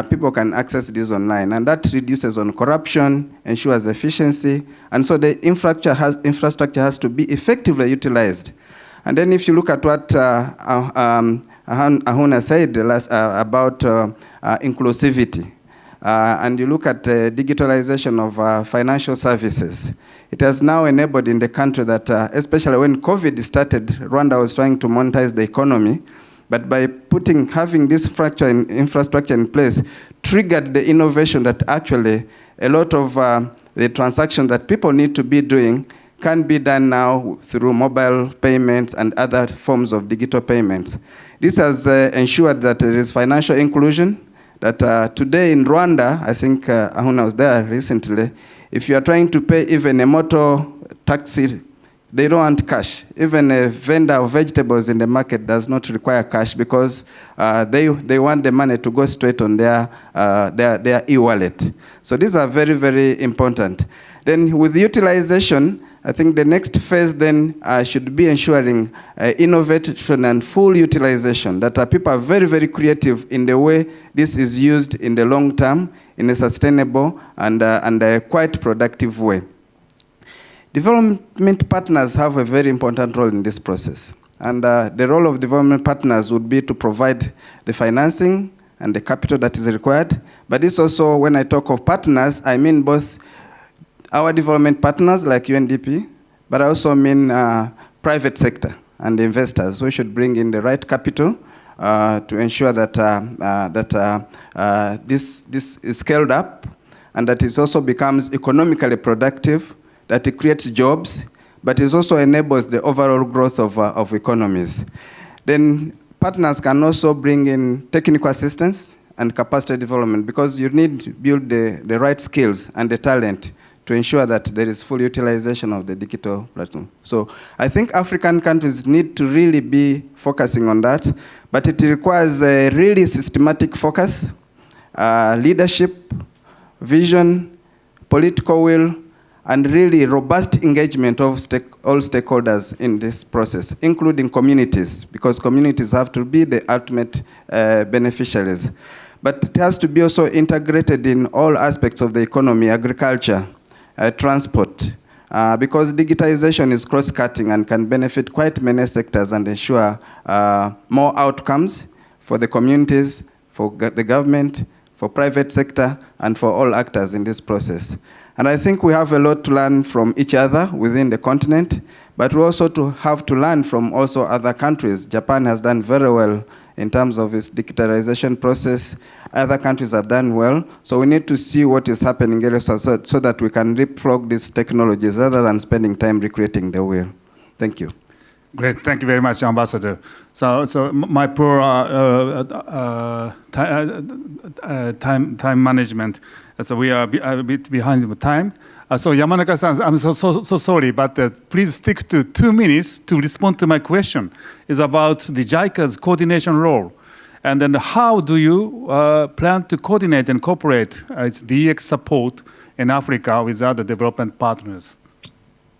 people can access these online, and that reduces on corruption, ensures efficiency, and so the infrastructure has to be effectively utilized. And then if you look at what Ahuna said about inclusivity, and you look at digitalization of financial services, it has now enabled in the country that, especially when COVID started, Rwanda was trying to monetize the economy, but by having this infrastructure in place, triggered the innovation that actually a lot of the transactions that people need to be doing can be done now through mobile payments and other forms of digital payments. This has ensured that there is financial inclusion, that today in Rwanda, I think Ahuna was there recently, if you are trying to pay even a motor taxi, they don't want cash. Even a vendor of vegetables in the market does not require cash because they want the money to go straight on their e-wallet. So these are very, very important. Then with utilization, I think the next phase then should be ensuring innovation and full utilization, that people are very, very creative in the way this is used in the long term, in a sustainable and a quite productive way. Development partners have a very important role in this process. And the role of development partners would be to provide the financing and the capital that is required. But this also, when I talk of partners, I mean both our development partners like Undp, but I also mean private sector and investors who should bring in the right capital to ensure that, this is scaled up and that it also becomes economically productive, that it creates jobs, but it also enables the overall growth of economies. Then partners can also bring in technical assistance and capacity development because you need to build the right skills and the talent to ensure that there is full utilization of the digital platform. So I think African countries need to really be focusing on that, but it requires a really systematic focus, leadership, vision, political will, and really robust engagement of all stakeholders in this process, including communities, because communities have to be the ultimate beneficiaries. But it has to be also integrated in all aspects of the economy, agriculture, transport, because digitization is cross-cutting and can benefit quite many sectors and ensure more outcomes for the communities, for the government, for private sector, and for all actors in this process. And I think we have a lot to learn from each other within the continent, but we also have to learn from also other countries. Japan has done very well in terms of its digitalization process. Other countries have done well. So we need to see what is happening so that we can leapfrog these technologies rather than spending time recreating the wheel. Thank you. Great, thank you very much, Ambassador. So my poor time management, so we are a bit behind the time. So Yamanaka-san, I'm so sorry, but please stick to 2 minutes to respond to my question. It's about the JICA's coordination role. And then how do you plan to coordinate and cooperate its DX support in Africa with other development partners?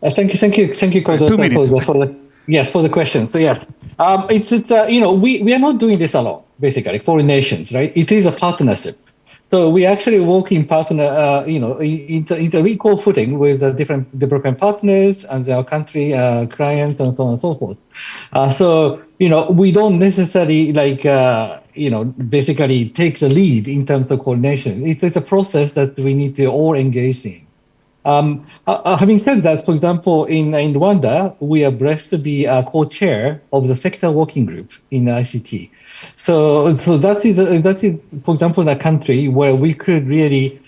Thank you, Kondo, for the question. So yes, we are not doing this alone. Basically, foreign nations, right? It is a partnership. So we actually work in partner, equal footing with different development partners and our country clients and so on and so forth. We don't necessarily basically take the lead in terms of coordination. It's a process that we need to all engage in. Having said that, for example, in Rwanda, we are blessed to be co-chair of the sector working group in ICT. So that is, for example, a country where we could really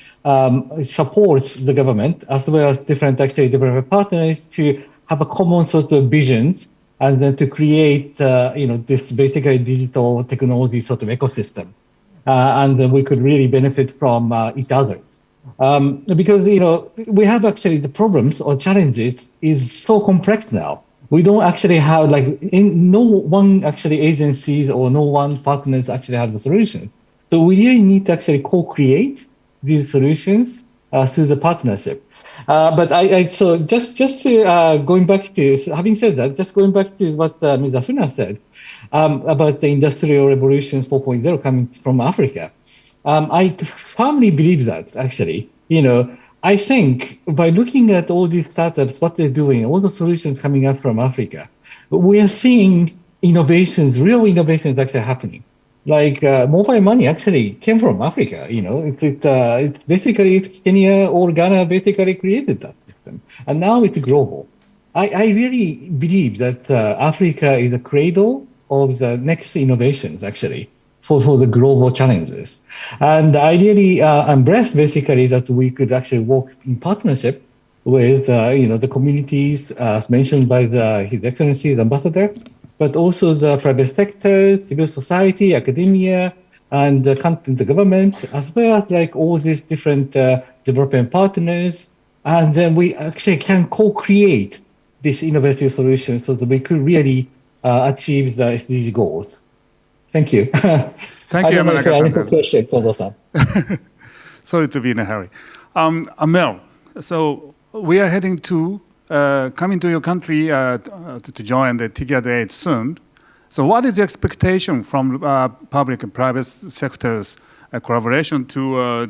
support the government as well as different development partners to have a common sort of visions and then to create, this basically digital technology sort of ecosystem, and we could really benefit from each other. Because we have actually the problems or challenges is so complex now. We don't actually have no one actually agencies or no one partners actually have the solutions. So we really need to actually co-create these solutions through the partnership. But so just to going back to, having said that, just going back to what Ms. Afuna said about the Industrial Revolution 4.0 coming from Africa. I firmly believe that actually, I think by looking at all these startups, what they're doing, all the solutions coming up from Africa, we are seeing innovations, real innovations actually happening. Like mobile money actually came from Africa. It's basically Kenya or Ghana basically created that system, and now it's global. I really believe that Africa is a cradle of the next innovations actually for the global challenges. And I really am blessed basically that we could actually work in partnership with the communities as mentioned by His Excellency the Ambassador, but also the private sector, civil society, academia, and the government, as well as all these different development partners. And then we actually can co-create this innovative solution so that we could really achieve the SDG goals. Thank you. Thank you, Yamanaka-san. Sorry to be in a hurry. Amel, so we are heading to coming to your country to join the TIGAD 8 soon. So what is the expectation from public and private sectors collaboration to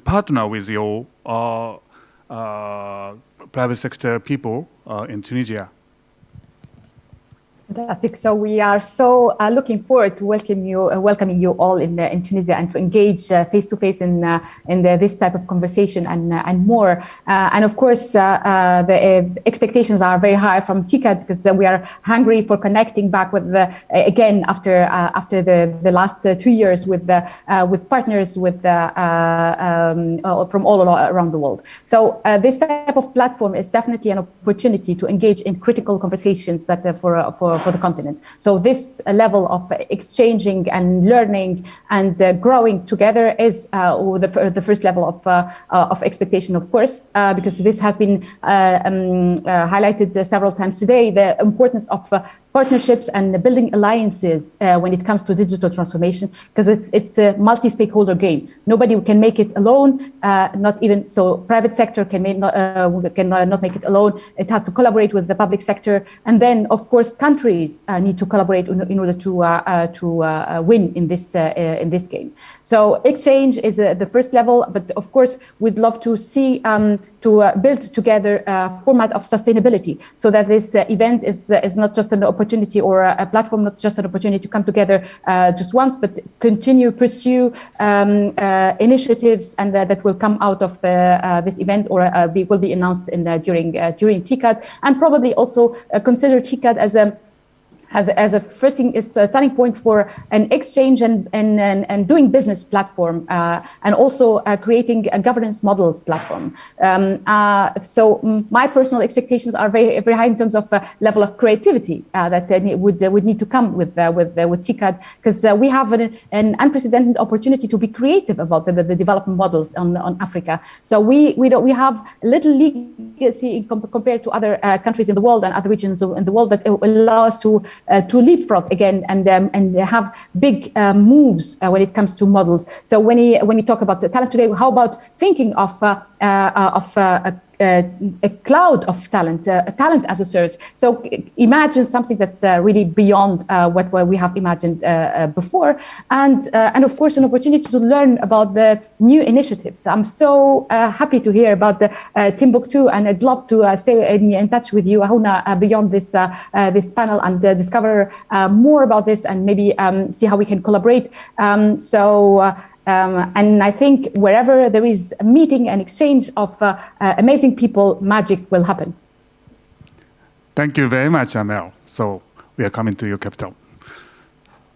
partner with your private sector people in Tunisia? Fantastic. So we are so looking forward to welcoming you all in Tunisia and to engage face to face in this type of conversation and more. And of course, the expectations are very high from TICAD because we are hungry for connecting back with again after the last 2 years with partners from all around the world. So this type of platform is definitely an opportunity to engage in critical conversations that for the continent. So this level of exchanging and learning and growing together is the first level of expectation, of course, because this has been highlighted several times today, the importance of partnerships and building alliances when it comes to digital transformation, because it's a multi-stakeholder game. Nobody can make it alone, not even so private sector cannot make it alone. It has to collaborate with the public sector, and then of course countries need to collaborate in order to win in this game. So exchange is the first level, but of course we'd love to see to build together a format of sustainability, so that this event is not just an opportunity or a platform, not just an opportunity to come together just once, but continue pursue initiatives and that will come out of this event or will be announced during TICAD, and probably also consider TICAD as as a first thing is a starting point for an exchange and doing business platform, and also creating a governance models platform. So my personal expectations are very, very high in terms of level of creativity that would need to come with TCAD, because we have an unprecedented opportunity to be creative about the development models on Africa. So we have little legacy compared to other countries in the world and other regions in the world that allow us to leapfrog again and have big moves when it comes to models. So when we talk about the talent today, how about thinking of a cloud of talent, talent as a service? So imagine something that's really beyond what we have imagined before, and of course an opportunity to learn about the new initiatives. I'm so happy to hear about the Timbuktu, and I'd love to stay in touch with you, Ahuna, beyond this panel and discover more about this, and maybe see how we can collaborate. And I think wherever there is a meeting and exchange of amazing people, magic will happen. Thank you very much, Amel. So we are coming to your capital.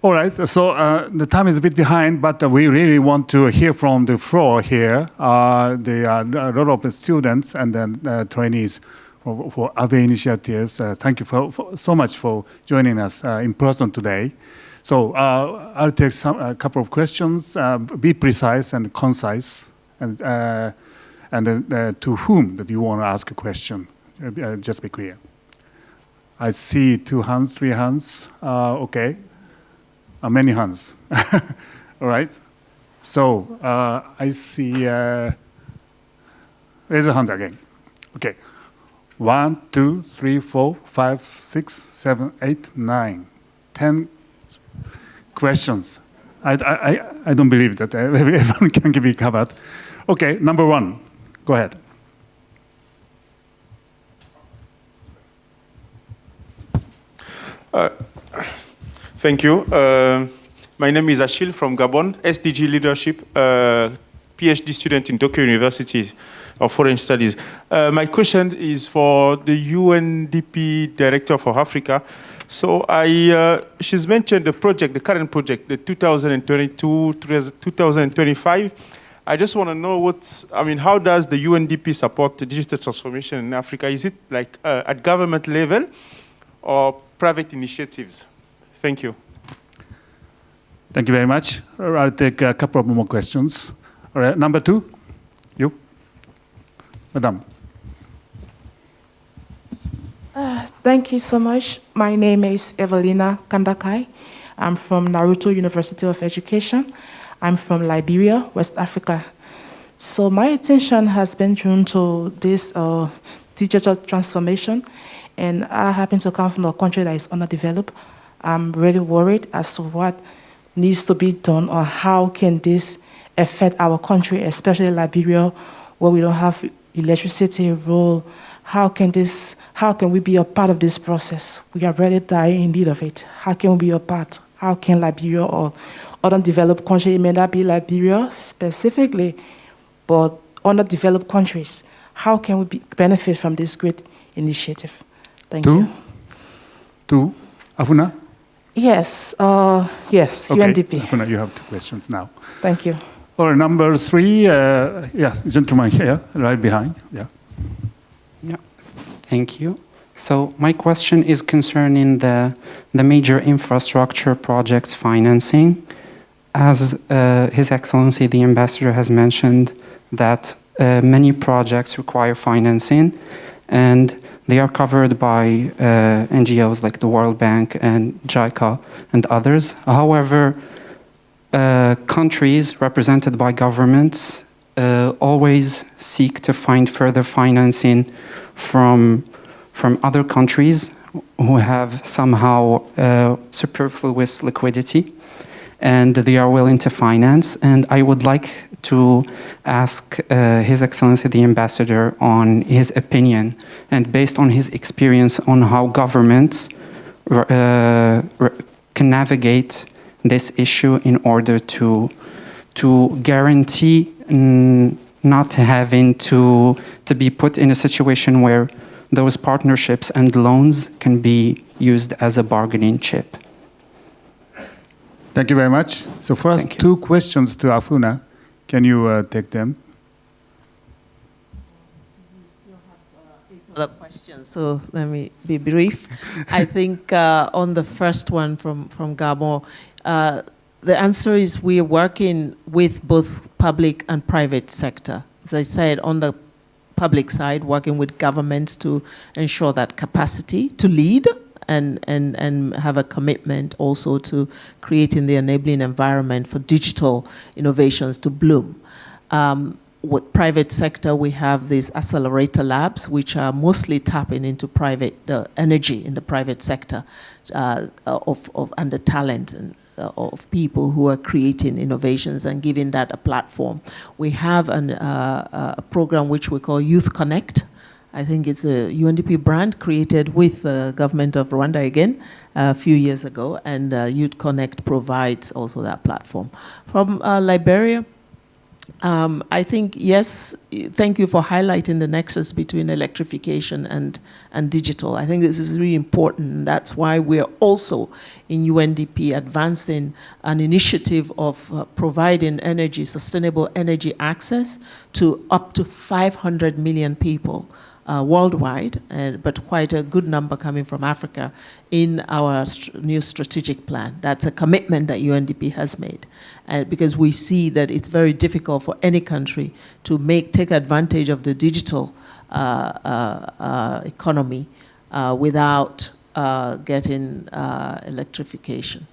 All right, so the time is a bit behind, but we really want to hear from the floor here. There are a lot of students and then trainees for other initiatives. Thank you so much for joining us in person today. So I'll take a couple of questions. Be precise and concise, and then to whom that you want to ask a question. Just be clear. I see 2 hands, 3 hands. Okay, many hands. All right. So I see. Raise your hand again. Okay. 1, 2, 3, 4, 5, 6, 7, 8, 9, 10. Questions. I don't believe that everyone can be covered. Okay, number 1, go ahead. Thank you. My name is Achille from Gabon, SDG Leadership, PhD student in Tokyo University of Foreign Studies. My question is for the UNDP Director for Africa. So she's mentioned the project, the current project, the 2022-2025. I just want to know how does the UNDP support the digital transformation in Africa? Is it like at government level or private initiatives? Thank you. Thank you very much. I'll take a couple of more questions. All right, number 2, you, Madam. Thank you so much. My name is Evelina Kandakai. I'm from Naruto University of Education. I'm from Liberia, West Africa. So my attention has been drawn to this digital transformation, and I happen to come from a country that is underdeveloped. I'm really worried as to what needs to be done, or how can this affect our country, especially Liberia, where we don't have electricity, rural. How can we be a part of this process? We are really dying in need of it. How can we be a part? How can Liberia or other developed countries, it may not be Liberia specifically, but underdeveloped countries, how can we benefit from this great initiative? Thank you. 2, Afuna? Yes, yes, okay. UNDP. Afuna, you have 2 questions now. Thank you. All right, number 3, yes, gentleman here, right behind, yeah. Yeah, thank you. So my question is concerning the major infrastructure projects financing. As His Excellency the Ambassador has mentioned that many projects require financing, and they are covered by NGOs like the World Bank and JICA and others. However, countries represented by governments always seek to find further financing from other countries who have somehow superfluous liquidity, and they are willing to finance. And I would like to ask His Excellency the Ambassador on his opinion, and based on his experience, on how governments can navigate this issue in order to guarantee not having to be put in a situation where those partnerships and loans can be used as a bargaining chip. Thank you very much. So first, Thank you. two questions to Afuna. Can you take them? Other questions, so let me be brief. I think on the first one from Gabon, the answer is we are working with both public and private sector. As I said, on the public side, working with governments to ensure that capacity to lead and have a commitment also to creating the enabling environment for digital innovations to bloom. With private sector, we have these accelerator labs, which are mostly tapping into private energy in the private sector and the talent of people who are creating innovations and giving that a platform. We have a program which we call Youth Connect. I think it's a UNDP brand created with the government of Rwanda again a few years ago, and Youth Connect provides also that platform. From Liberia, I think, yes, thank you for highlighting the nexus between electrification and digital. I think this is really important. That's why we're also in UNDP advancing an initiative of providing energy, sustainable energy access to up to 500 million people worldwide, but quite a good number coming from Africa in our new strategic plan. That's a commitment that UNDP has made, because we see that it's very difficult for any country to take advantage of the digital economy without getting electrification.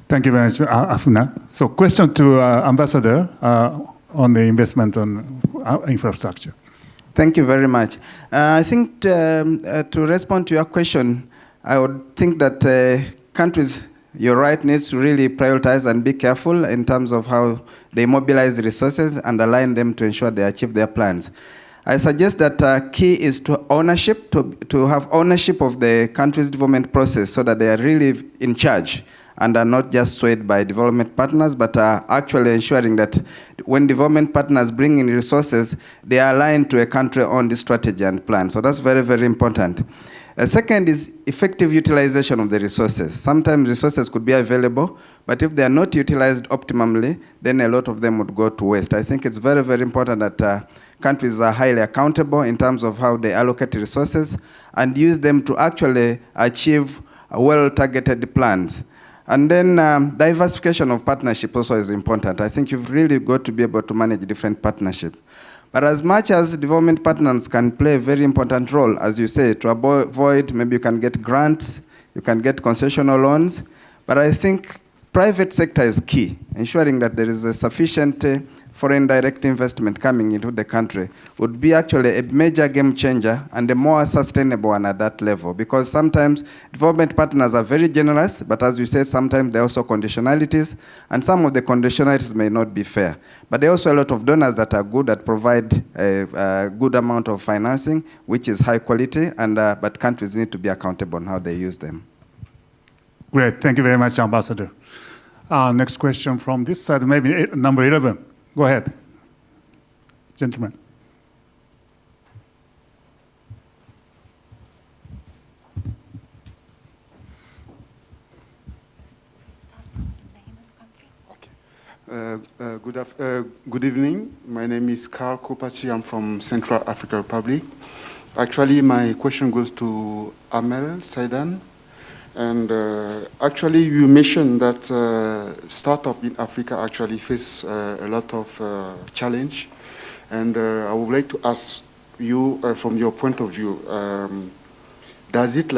Thank you very much, Afuna. So question to Ambassador on the investment on infrastructure. Thank you very much. I think to respond to your question, I would think that countries, you're right, needs to really prioritize and be careful in terms of how they mobilize resources and align them to ensure they achieve their plans. I suggest that key is to ownership, to have ownership of the country's development process so that they are really in charge and are not just swayed by development partners, but are actually ensuring that when development partners bring in resources, they are aligned to a country-owned strategy and plan. So that's very, very important. Second is effective utilization of the resources. Sometimes resources could be available, but if they are not utilized optimally, then a lot of them would go to waste. I think it's very, very important that countries are highly accountable in terms of how they allocate resources and use them to actually achieve well-targeted plans. And then diversification of partnership also is important. I think you've really got to be able to manage different partnerships. But as much as development partners can play a very important role, as you say, to avoid, maybe you can get grants, you can get concessional loans, but I think private sector is key, ensuring that there is a sufficient foreign direct investment coming into the country would be actually a major game changer and a more sustainable one at that level. Because sometimes development partners are very generous, but as you said, sometimes there are also conditionalities, and some of the conditionalities may not be fair. But there are also a lot of donors that are good, that provide a good amount of financing, which is high quality, and but countries need to be accountable on how they use them. Great, thank you very much, Ambassador. Next question from this side, maybe number 11. Go ahead, gentlemen. Good evening. My name is Karl Kopachi. I'm from Central African Republic. Actually, my question goes to Amel Saidan. And actually, you mentioned that startup in Africa actually face a lot of challenge. And I would like to ask you, from your point of view, does it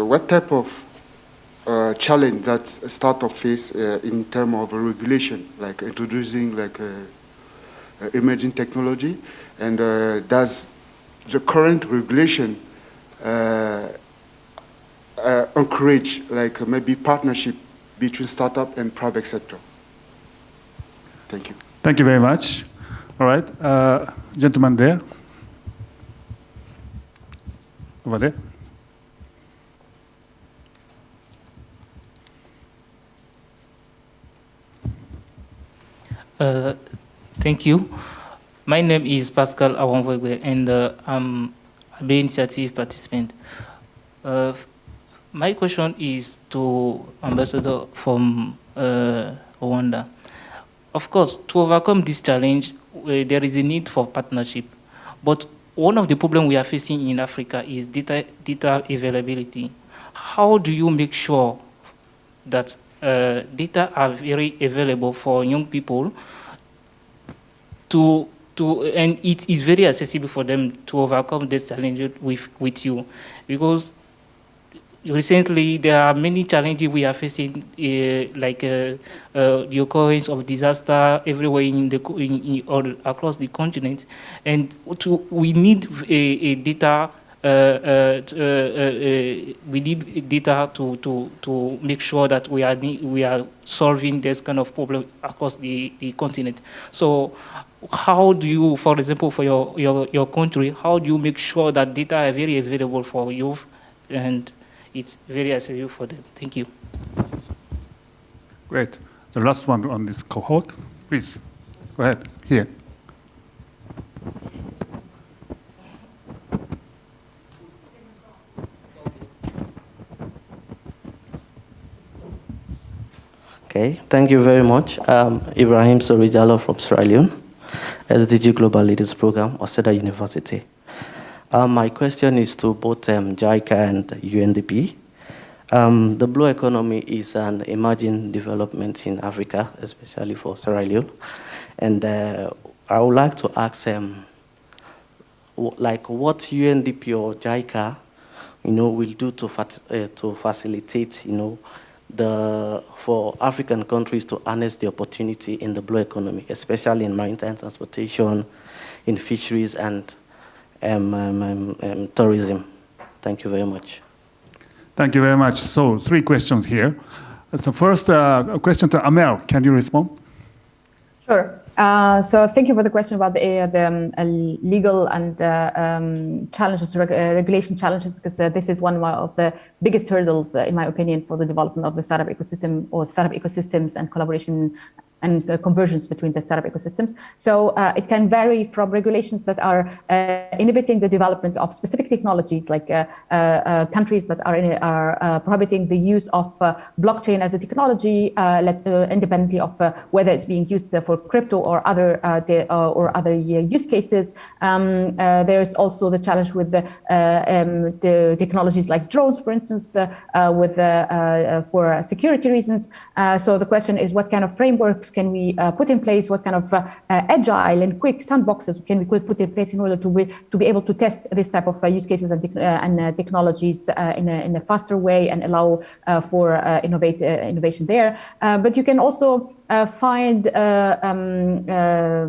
what type of challenge that startup face in terms of regulation, like introducing emerging technology, and does the current regulation encourage maybe partnership between startup and private sector? Thank you. Thank you very much. All right, gentleman there, over there. Thank you. My name is Pascal Awonvegwe, and I'm a Bay Initiative participant. My question is to Ambassador from Rwanda. Of course, to overcome this challenge, there is a need for partnership. But one of the problems we are facing in Africa is data availability. How do you make sure that data are very available for young people and it is very accessible for them to overcome this challenge with you? Because recently there are many challenges we are facing, like the occurrence of disaster everywhere all across the continent, and we need a data. We need data to make sure that we are solving this kind of problem across the continent. So how do you, for example, for your country, how do you make sure that data are very available for youth and it's very accessible for them? Thank you. Great. The last one on this cohort, please. Go ahead, here. Okay, thank you very much. Ibrahim Sorijalo from Sierra Leone, SDG Global Leaders Program, Waseda University. My question is to both JICA and UNDP. The blue economy is an emerging development in Africa, especially for Sierra Leone. And I would like to ask like what UNDP or JICA, will do to facilitate, for African countries to harness the opportunity in the blue economy, especially in maritime transportation, in fisheries, and tourism. Thank you very much. Thank you very much. So 3 questions here. So first, a question to Amel. Can you respond? Sure. So thank you for the question about the legal and challenges, regulation challenges, because this is one of the biggest hurdles, in my opinion, for the development of the startup ecosystem or startup ecosystems and collaboration and conversions between the startup ecosystems. So it can vary from regulations that are inhibiting the development of specific technologies, like countries that are prohibiting the use of blockchain as a technology, independently of whether it's being used for crypto or other use cases. There's also the challenge with the technologies like drones, for instance, for security reasons. So the question is, what kind of frameworks can we put in place? What kind of agile and quick sandboxes can we put in place in order to be able to test this type of use cases and technologies in a faster way and allow for innovation there? But you can also find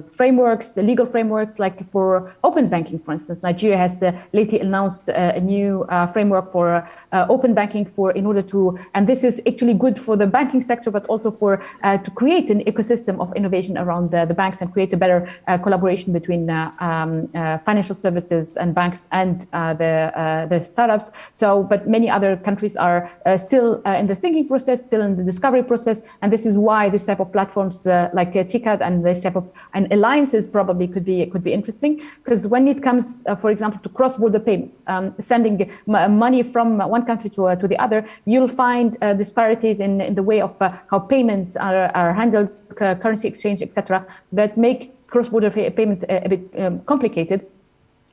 frameworks, legal frameworks, like for open banking, for instance. Nigeria has lately announced a new framework for open banking in order to, and this is actually good for the banking sector, but also for to create an ecosystem of innovation around the banks and create a better collaboration between financial services and banks and the startups. So, but many other countries are still in the thinking process, still in the discovery process, and this is why this type of platforms like TICAD and this type of alliances probably could be interesting, because when it comes, for example, to cross-border payments, sending money from one country to the other, you'll find disparities in the way of how payments are handled, currency exchange, etc., that make cross-border payment a bit complicated.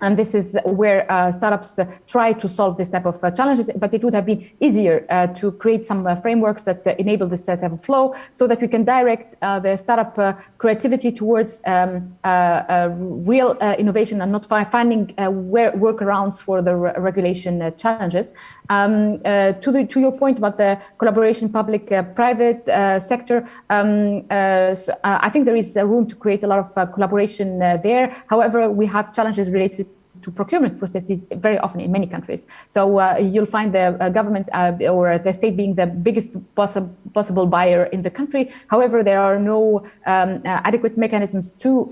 And this is where startups try to solve this type of challenges, but it would have been easier to create some frameworks that enable this type of flow, so that we can direct the startup creativity towards real innovation and not finding workarounds for the regulation challenges. To your point about the collaboration public-private sector, so, I think there is room to create a lot of collaboration there. However, we have challenges related to procurement processes very often in many countries. So you'll find the government or the state being the biggest possible buyer in the country. However, there are no adequate mechanisms to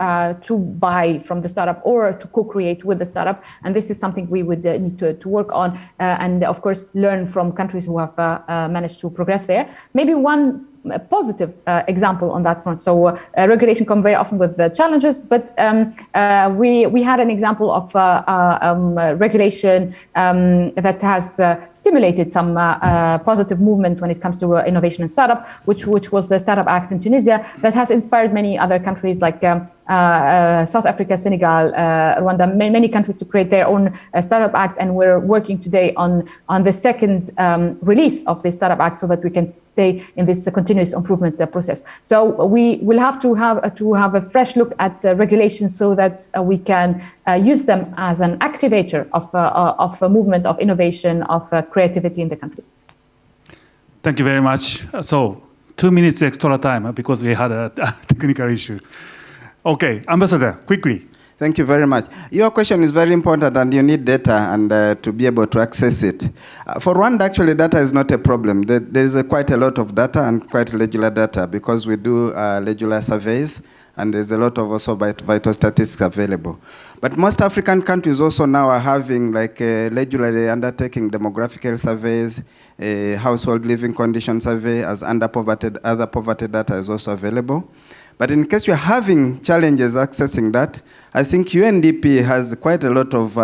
buy from the startup or to co-create with the startup. And this is something we would need to work on and, of course, learn from countries who have managed to progress there. Maybe one positive example on that front. So regulation comes very often with challenges, but we had an example of regulation that has stimulated some positive movement when it comes to innovation and startup, which was the Startup Act in Tunisia, that has inspired many other countries like South Africa, Senegal, Rwanda, many countries to create their own Startup Act, and we're working today on the second release of the Startup Act so that we can stay in this continuous improvement process. So we will have to have a fresh look at regulations so that we can use them as an activator of a movement of innovation, of creativity in the countries. Thank you very much. So 2 minutes extra time because we had a technical issue. Okay, Ambassador, quickly. Thank you very much. Your question is very important, and you need data and to be able to access it. For Rwanda, actually, data is not a problem. There is quite a lot of data and quite regular data because we do regular surveys, and there's a lot of also vital statistics available. But most African countries also now are having like regularly undertaking demographical surveys, household living condition survey, as other poverty data is also available. But in case you're having challenges accessing that, I think UNDP has quite a lot of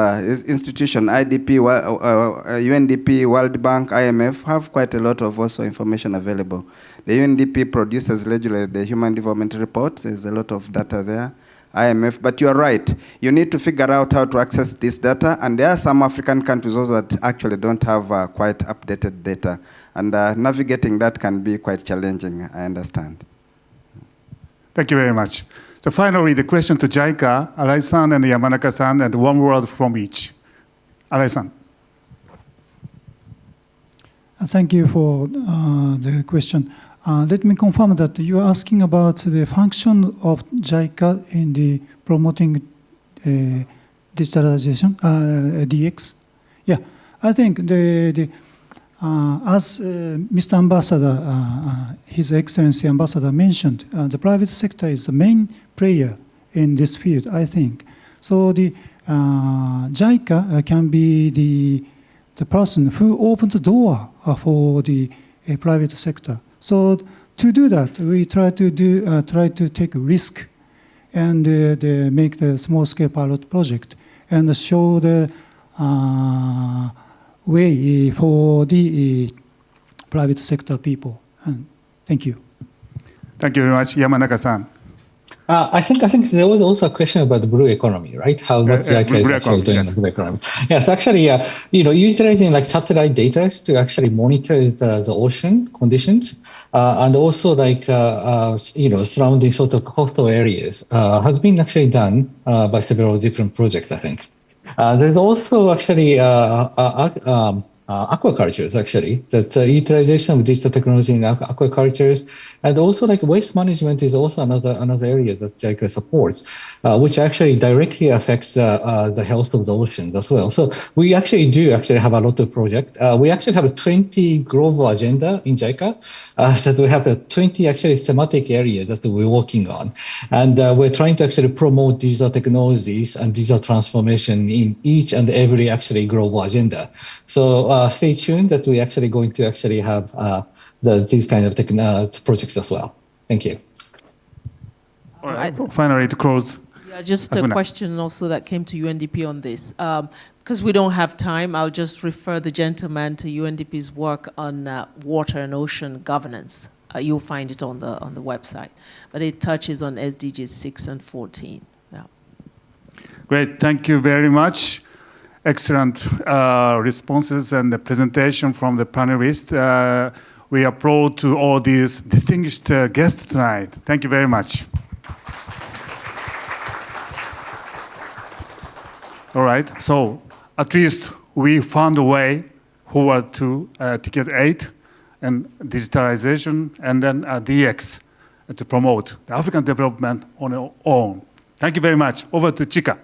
institutions, IDP, UNDP, World Bank, IMF, have quite a lot of also information available. The UNDP produces regularly the Human Development Report. There's a lot of data there. IMF, but you're right. You need to figure out how to access this data, and there are some African countries also that actually don't have quite updated data, and navigating that can be quite challenging, I understand. Thank you very much. So finally, the question to JICA, Arai-san and Yamanaka-san, and one word from each. Arai-san. Thank you for the question. Let me confirm that you are asking about the function of JICA in the promoting digitalization, DX. Yeah, I think as Mr. Ambassador, His Excellency Ambassador mentioned, the private sector is the main player in this field, I think. So the JICA can be the person who opens the door for the private sector. So to do that, we try to take a risk and make the small-scale pilot project and show the way for the private sector people. And thank you. Thank you very much, Yamanaka-san. I think there was also a question about the blue economy, right? How much JICA is actually doing in the blue economy. Yes, actually, utilizing like satellite data to actually monitor the ocean conditions and also like surrounding sort of coastal areas has been actually done by several different projects, I think. There's also actually aquacultures, actually, that utilization of digital technology in aquacultures, and also like waste management is also another area that JICA supports, which actually directly affects the health of the oceans as well. So we actually have a lot of projects. We actually have a 20 global agenda in JICA, that we have 20 actually thematic areas that we're working on. And we're trying to actually promote digital technologies and digital transformation in each and every actually global agenda. So stay tuned that we're actually going to actually have these kind of projects as well. Thank you. All right. Finally, to close. Yeah, just a question also that came to UNDP on this. Because we don't have time, I'll just refer the gentleman to UNDP's work on water and ocean governance. You'll find it on the website. But it touches on SDGs 6 and 14. Yeah. Great. Thank you very much. Excellent responses and the presentation from the panelists. We applaud to all these distinguished guests tonight. Thank you very much. All right, so at least we found a way forward to Ticket 8 and digitalization and then DX to promote the African development on our own. Thank you very much. Over to Chika.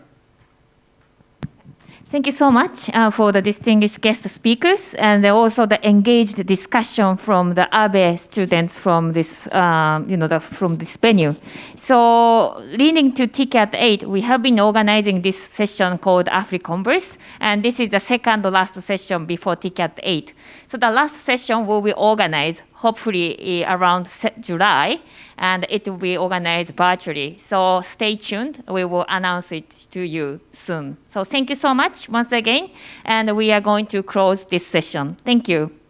Thank you so much for the distinguished guest speakers and also the engaged discussion from the ABE students from this, from this venue. So, leading to TCAT 8, we have been organizing this session called AFRI-CONVERSE, and this is the second to last session before TCAT 8. So, the last session will be organized hopefully around July, and it will be organized virtually. So stay tuned. We will announce it to you soon. So thank you so much once again, and we are going to close this session. Thank you.